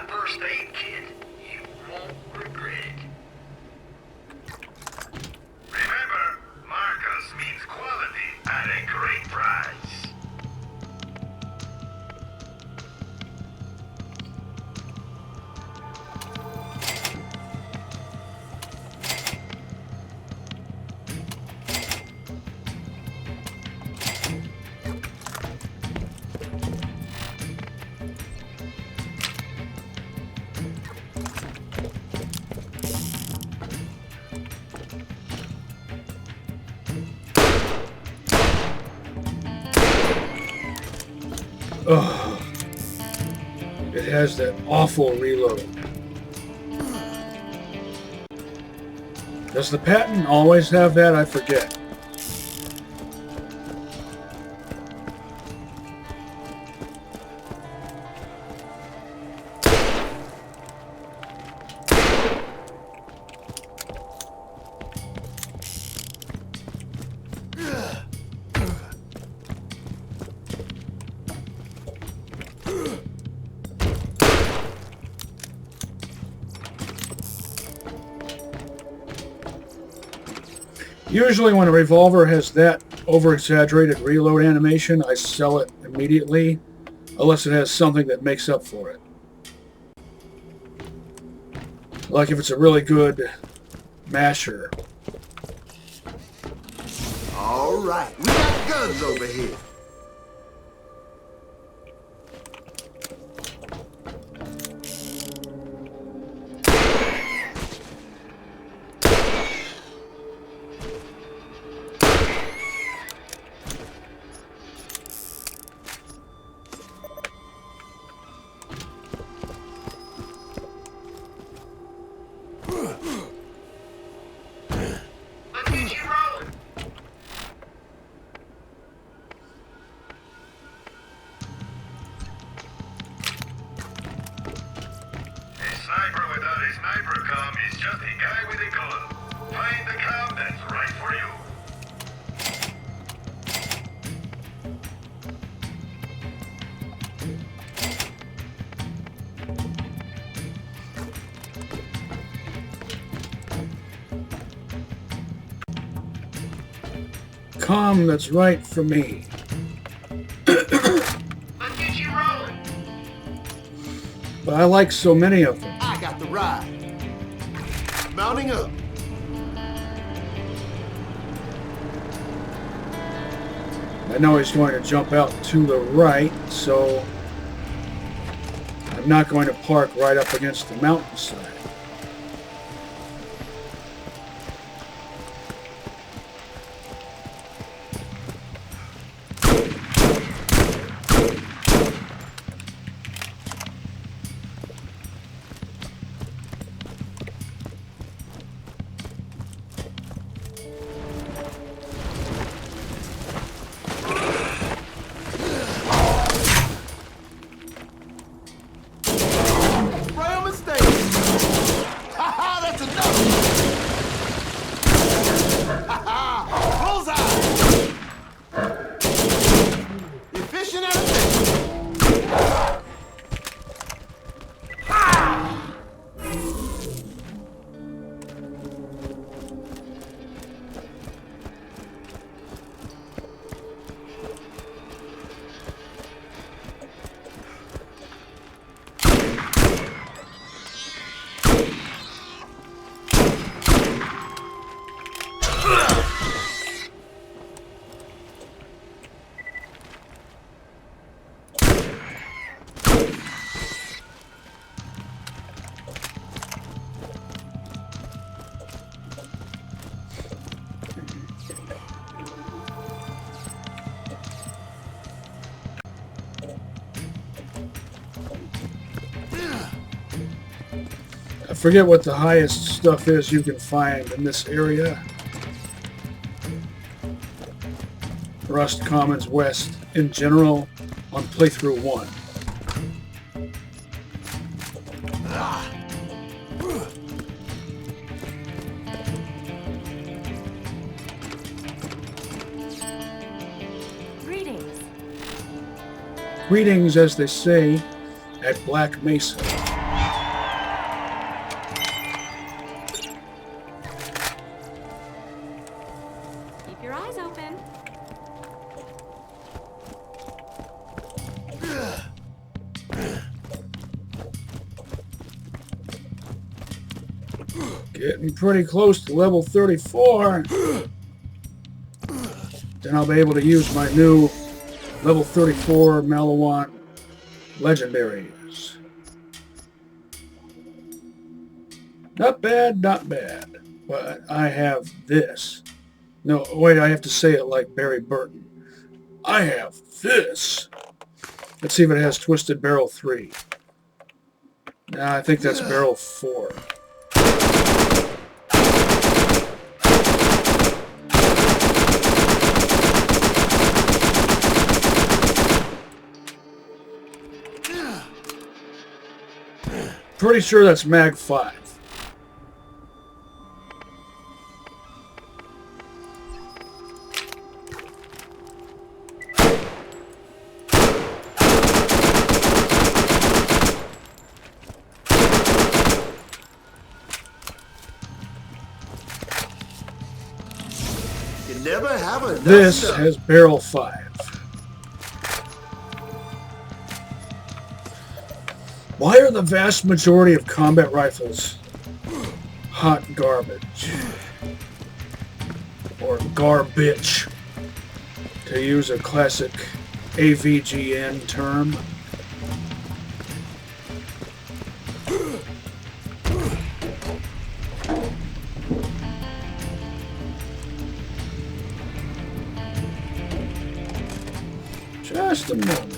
First aid kit. You won't regret it. Remember, Marcos means quality at a great price. Ugh. It has that awful reload. Does the patent always have that? I forget. Usually when a revolver has that over-exaggerated reload animation, I sell it immediately, unless it has something that makes up for it. Like if it's a really good masher. All right, we got guns over here. Let's get you rolling. A sniper without a sniper comm is just a guy with a gun. Find the comm that's right for you. Comm that's right for me. Let's get you rolling. But I like so many of them. I got the ride. Mounting up. I know he's going to jump out to the right, so I'm not going to park right up against the mountainside. Right on mistake. Ha that's enough. Bullseye. Efficient and effective. I forget what the highest stuff is you can find in this area. Rust Commons West in general on playthrough 1. Greetings. Greetings, as they say, at Black Mesa. Keep your eyes open. Getting pretty close to level 34. Then I'll be able to use my new level 34 Malawant legendaries. Not bad, not bad. But I have this. No, wait, I have to say it like Barry Burton. I have this. Let's see if it has twisted barrel 3. Nah, I think that's barrel 4. Pretty sure that's mag 5. You never have enough This stuff. has barrel 5. Why are the vast majority of combat rifles hot garbage? Or garbage, to use a classic AVGN term. Just a moment.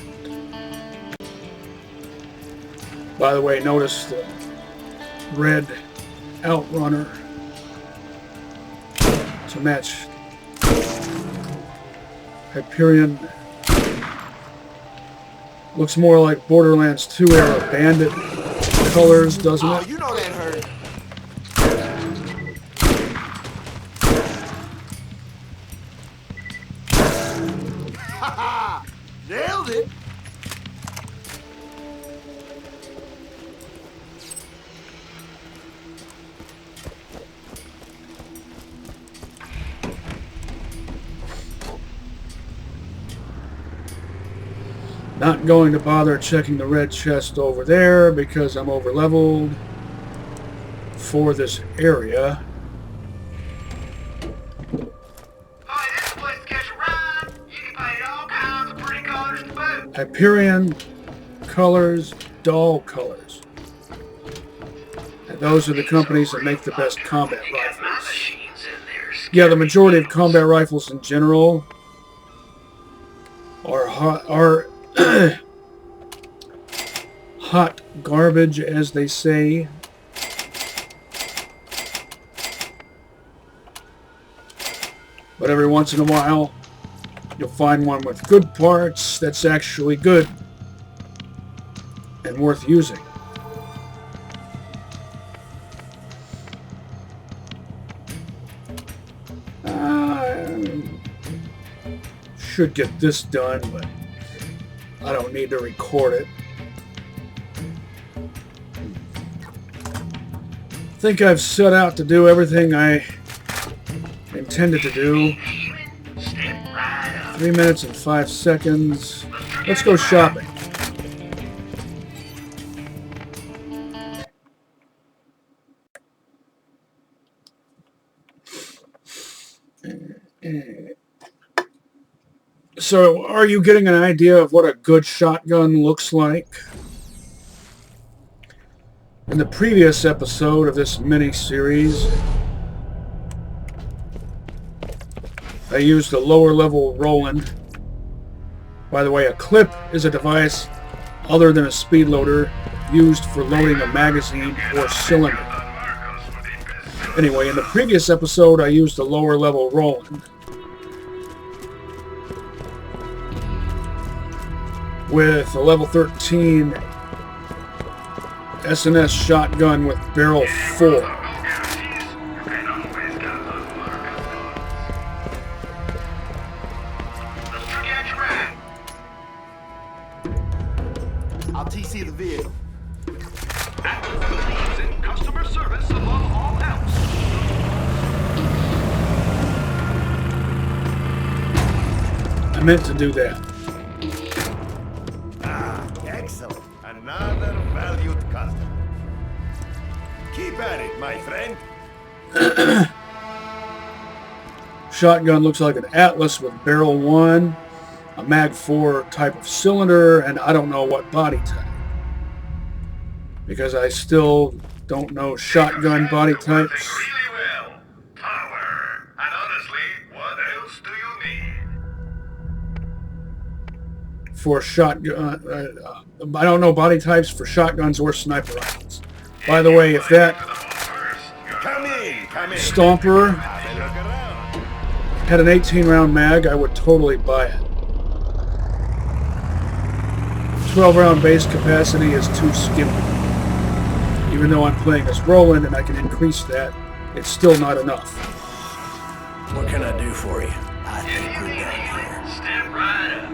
By the way, notice the red outrunner to match Hyperion. Looks more like Borderlands 2 era bandit colors, doesn't Oh, it? you know that hurt. Haha! Nailed it! Not going to bother checking the red chest over there because I'm over leveled for this area. Hi, this place to catch a ride. You can paint all kinds of pretty colors to boot. Hyperion colors, doll colors. And those are the companies that make the best combat You got my rifles. machines in there. Yeah, the majority of combat rifles in general are hot garbage, as they say. But every once in a while, you'll find one with good parts that's actually good and worth using. Should get this done, but I don't need to record it. I think I've set out to do everything I intended to do. Step right up. 3 minutes and 5 seconds. Let's go shopping. So, are you getting an idea of what a good shotgun looks like? In the previous episode of this mini-series, I used a lower-level Roland. By the way, a clip is a device other than a speed loader used for loading a magazine or cylinder. Anyway, in the previous episode, I used a lower-level Roland with a level 13 S&S shotgun with barrel 4. I'll TC the vehicle. In customer service above all else. I meant to do that. Ah, excellent. Another valued customer. Keep at it, my friend. Shotgun looks like an Atlas with barrel 1, a Mag 4 type of cylinder, and I don't know what body type. Because I still don't know shotgun body types. Really well. Power. And honestly, what else do you need? for shotgun. I don't know body types for shotguns or sniper rifles. By the way, if that Come in. Stomper Have a look around. had an 18-round mag, I would totally buy it. 12-round base capacity is too skimpy. Even though I'm playing as Roland and I can increase that, it's still not enough. What can I do for you? I think we're done here. Step right up.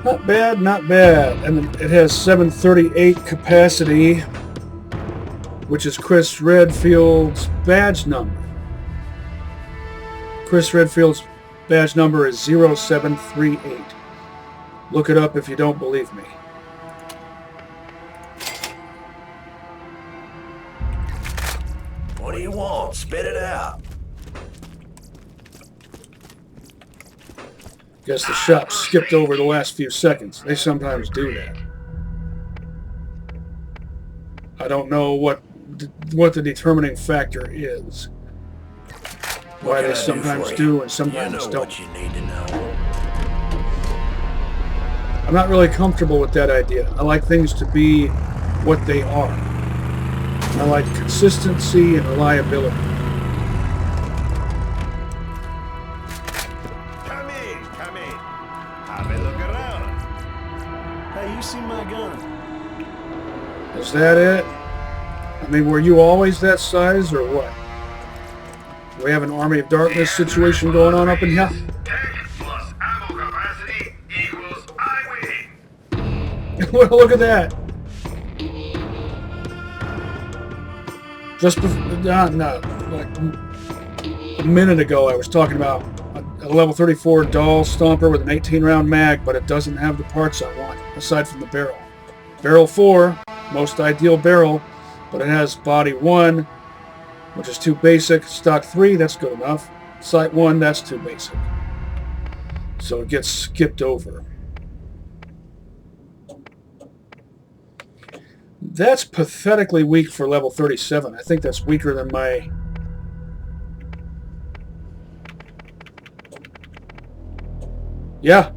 Not bad, not bad. And it has 738 capacity, which is Chris Redfield's badge number. Chris Redfield's badge number is 0738. Look it up if you don't believe me. What do you want? Spit it out. Guess the shop skipped over the last few seconds. They sometimes do that. I don't know what the determining factor is. Why they sometimes do and sometimes you know don't. What you need to know. I'm not really comfortable with that idea. I like things to be what they are. I like consistency and reliability. Come in. Have a look around. Hey, you see my gun? Is that it? I mean, were you always that size or what? Do we have an Army of Darkness situation going on up in here? Tech plus ammo capacity equals I win. Well, look at that. Just before, like a minute ago, I was talking about a level 34 Doll Stomper with an 18-round mag, but it doesn't have the parts I want, aside from the barrel. Barrel 4, most ideal barrel, but it has body 1, which is too basic. Stock 3, that's good enough. Sight 1, that's too basic. So it gets skipped over. That's pathetically weak for level 37. I think that's weaker than my... Yeah.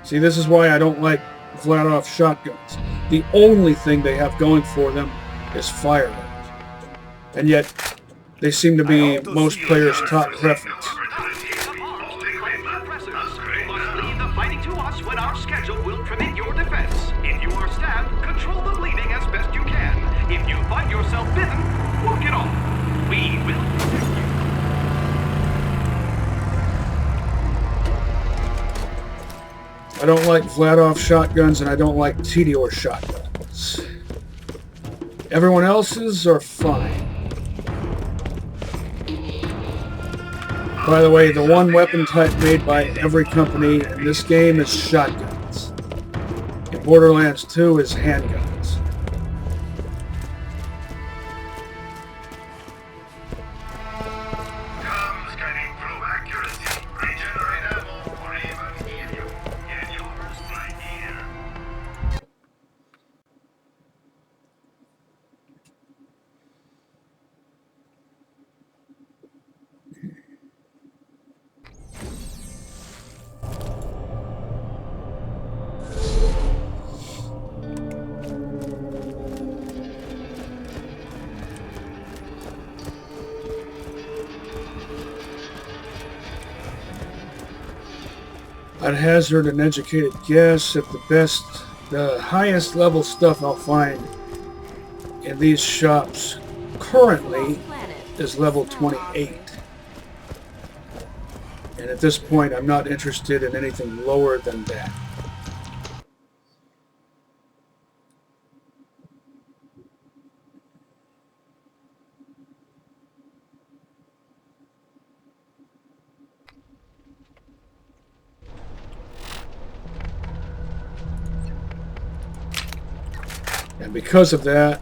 See, this is why I don't like flat-off shotguns. The only thing they have going for them is firearms. And yet, they seem to be most players' top preference. Leave the fighting to us when our schedule will permit your defense. If you are stabbed, control the bleeding as best you can. If you find yourself bitten, walk it off. We will protect you. I don't like flat-off shotguns, and I don't like Tedior shotguns. Everyone else's are fine. By the way, the one weapon type made by every company in this game is shotguns. In Borderlands 2 is handguns. Comms can improve accuracy, regenerate ammo, or even heal you. Get yours right here. I'd hazard an educated guess at the highest level stuff I'll find in these shops currently is level 28. And at this point, I'm not interested in anything lower than that. And because of that,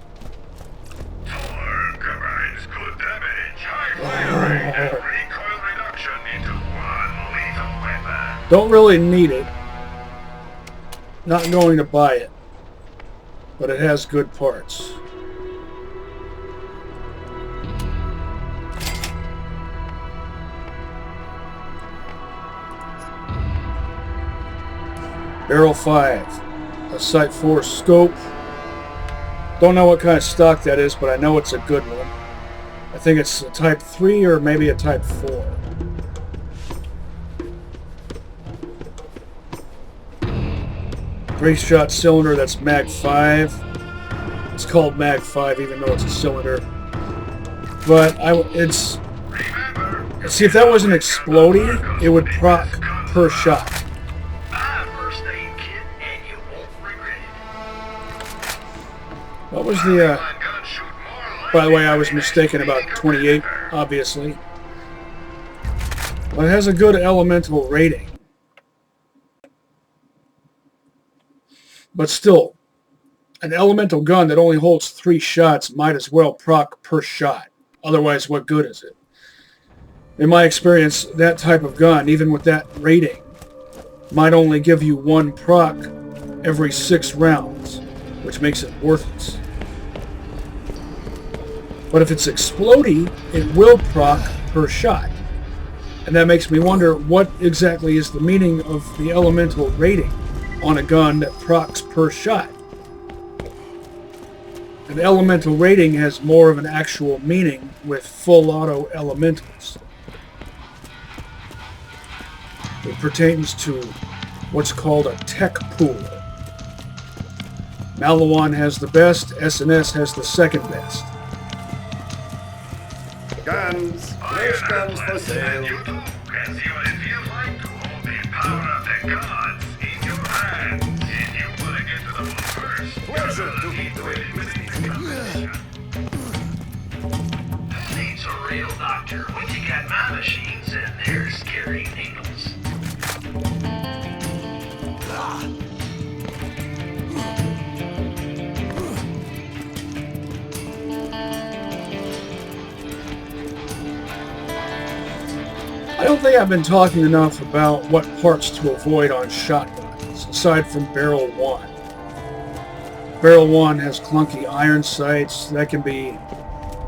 Torque combines good damage, high fire rate, and recoil reduction into one lethal weapon. Don't really need it. Not going to buy it. But it has good parts. Barrel 5. A Sight 4 scope. Don't know what kind of stock that is, but I know it's a good one. I think it's a Type 3 or maybe a Type 4. Three-shot cylinder, that's Mag 5. It's called Mag 5 even though it's a cylinder. But it's... See, if that was an explodey, it would proc per shot. What was the... By the way, I was mistaken about 28, obviously. But it has a good elemental rating. But still, an elemental gun that only holds 3 shots might as well proc per shot. Otherwise, what good is it? In my experience, that type of gun, even with that rating, might only give you 1 proc every 6 rounds, which makes it worthless. But if it's explodey, it will proc per shot. And that makes me wonder what exactly is the meaning of the elemental rating on a gun that procs per shot. An elemental rating has more of an actual meaning with full auto elementals. It pertains to what's called a tech pool. Malawan has the best, SNS has the second best. Guns, fresh guns for sale. You too can see what it feels like to hold the power of the gods in your hands. If you want to get to the moon first, Pleasure to be doing business. who needs a real doctor when you got my machines and their scary needles? I don't think I've been talking enough about what parts to avoid on shotguns, aside from Barrel 1. Barrel 1 has clunky iron sights that can be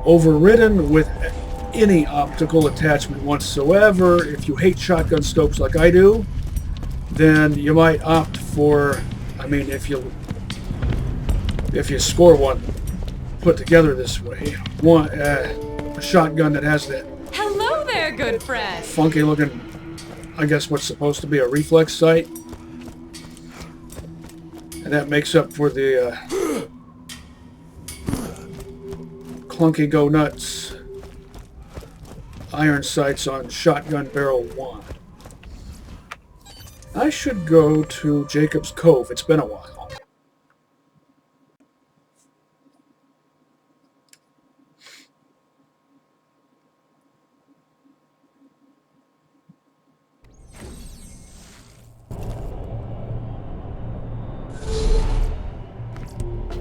overridden with any optical attachment whatsoever. If you hate shotgun scopes like I do, then you might opt for, I mean, if you score one put together this way, a shotgun that has that Hello there, good friend. funky looking, I guess what's supposed to be a reflex sight. And that makes up for the clunky go nuts iron sights on shotgun barrel 1. I should go to Jacob's Cove. It's been a while.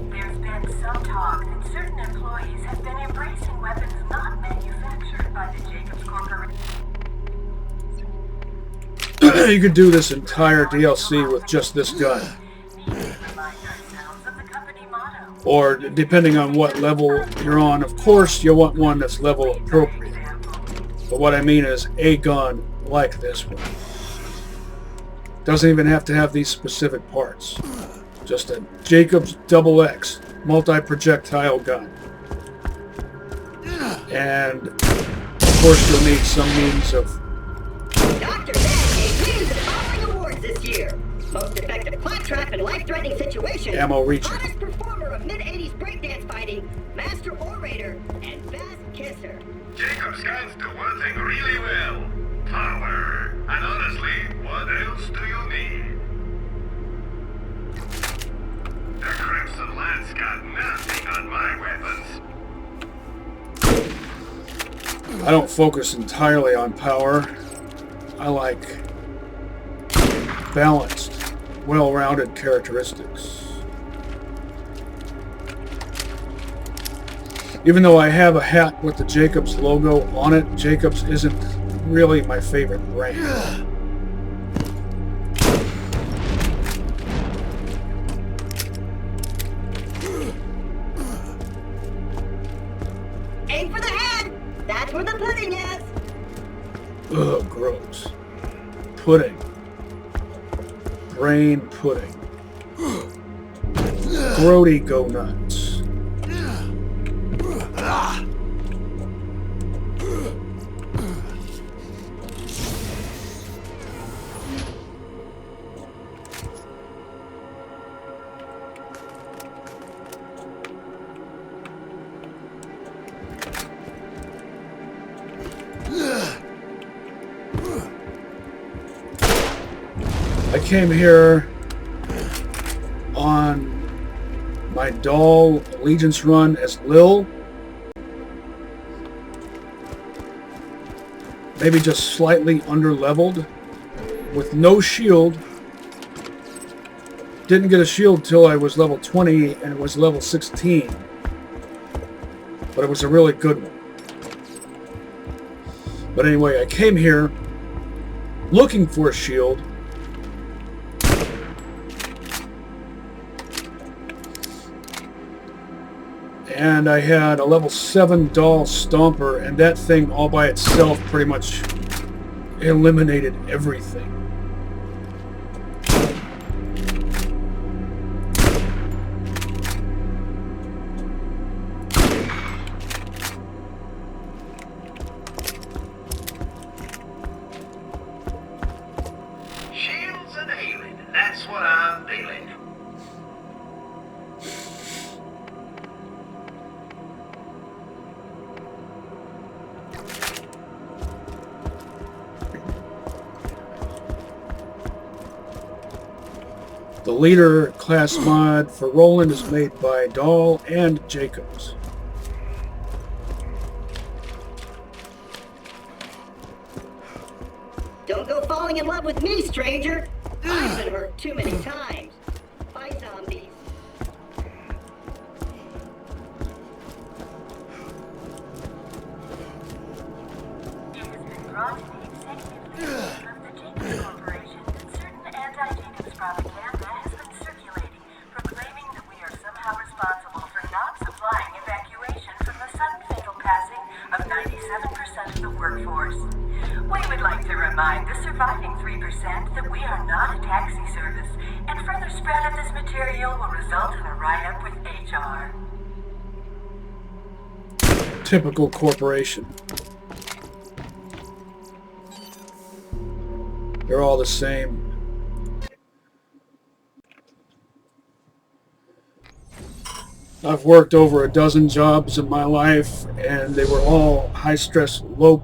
There's been some talk that certain employees have been embracing weapons not manufactured by the Jacobs Corporation. You could do this entire DLC with just this gun. We need to remind ourselves of the company motto. Or, depending on what level you're on, of course you'll want one that's level appropriate. But what I mean is a gun like this one. Doesn't even have to have these specific parts. Just a Jacobs XX multi-projectile gun. And, of course, you'll need some means of Dr. Dad wins the following awards this year. Most effective claptrap in life-threatening situations. ammo reaching. Hottest performer of mid-80s breakdance fighting. Master orator. And best kisser. Jacob's guns do one thing really well. Power. And honestly, what else do you need? The Crimson Lance got nothing on my weapons. I don't focus entirely on power. I like balanced, well-rounded characteristics. Even though I have a hat with the Jacobs logo on it, Jacobs isn't really my favorite brand. where the pudding is. Ugh, gross. Pudding. Brain pudding. Grody go nuts. I came here on my Doll Allegiance run as Lil. Maybe just slightly under-leveled with no shield. Didn't get a shield till I was level 20 and it was level 16. But it was a really good one. But anyway, I came here looking for a shield. And I had a level 7 Doll Stomper, and that thing all by itself pretty much eliminated everything. Shields and healing, that's what I'm feeling. The leader class mod for Roland is made by Doll and Jacobs. Don't go falling in love with me, stranger. I've been hurt too many times by zombies. It has been brought to the executive leadership of the Jacobs Corporation that certain anti-Jacobs propaganda has been circulating, proclaiming that we are somehow responsible for not supplying evacuation from the sudden fatal passing of 97% of the workforce. We would like to remind the surviving 3% that we are not a taxi service, and further spread of this material will result in a write-up with HR. Typical corporation. They're all the same. I've worked over a dozen jobs in my life, and they were all high stress, low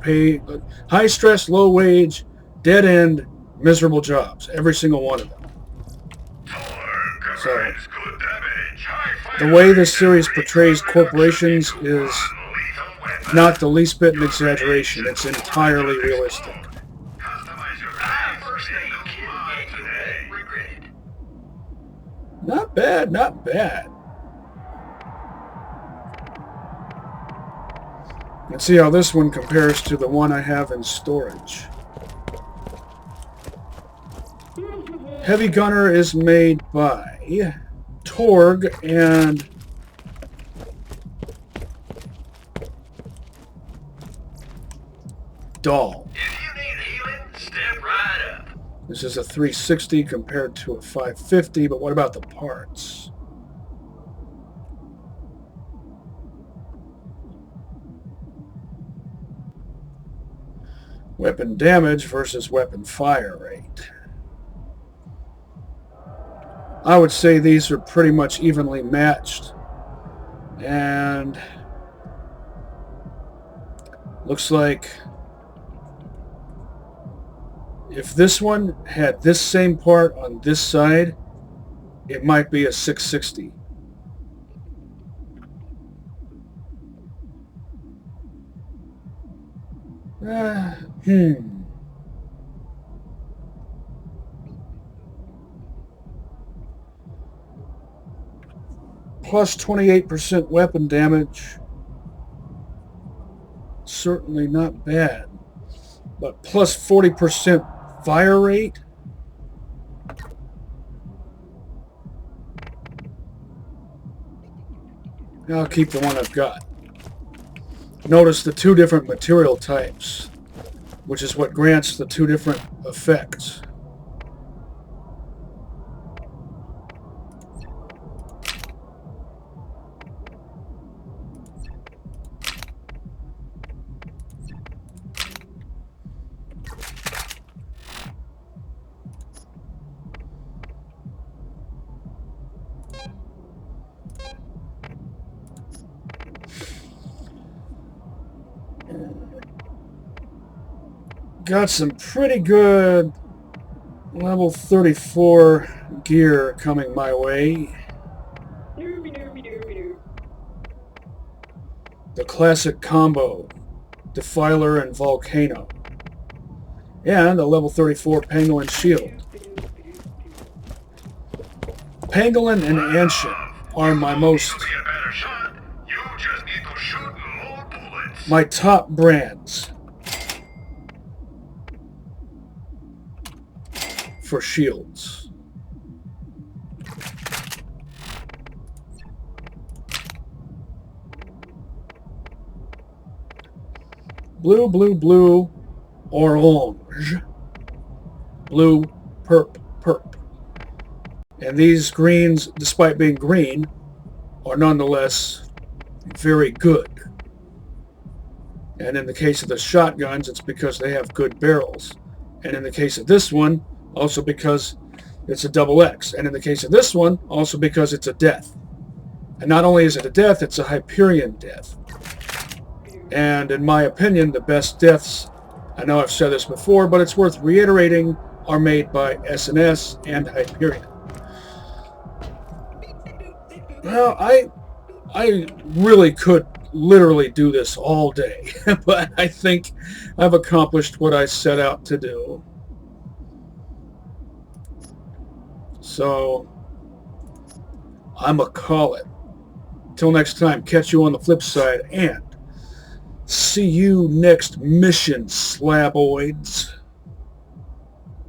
wage, dead end, miserable jobs. Every single one of them. So, the way this series portrays corporations is not the least bit an exaggeration. It's entirely realistic. Not bad, not bad. Let's see how this one compares to the one I have in storage. Heavy Gunner is made by Torg and Doll. If you need healing, step right up. This is a 360 compared to a 550, but what about the parts? Weapon damage versus weapon fire rate. I would say these are pretty much evenly matched. And looks like if this one had this same part on this side, it might be a 660. Plus 28% weapon damage. Certainly not bad. But plus 40% fire rate? I'll keep the one I've got. Notice the two different material types, which is what grants the two different effects. Got some pretty good level 34 gear coming my way. The classic combo, Defiler and Volcano. And a level 34 Pangolin shield. Pangolin and Anshin are my my top brands for shields. Blue, blue, blue, orange. Blue, perp, perp. And these greens, despite being green, are nonetheless very good. And in the case of the shotguns, it's because they have good barrels. And in the case of this one, also because it's a double X. And in the case of this one, also because it's a death. And not only is it a death, it's a Hyperion death. And in my opinion, the best deaths, I know I've said this before, but it's worth reiterating, are made by SNS and Hyperion. Well, I really could literally do this all day, but I think I've accomplished what I set out to do. So, I'ma call it. Till next time, catch you on the flip side, and see you next mission, slaboids.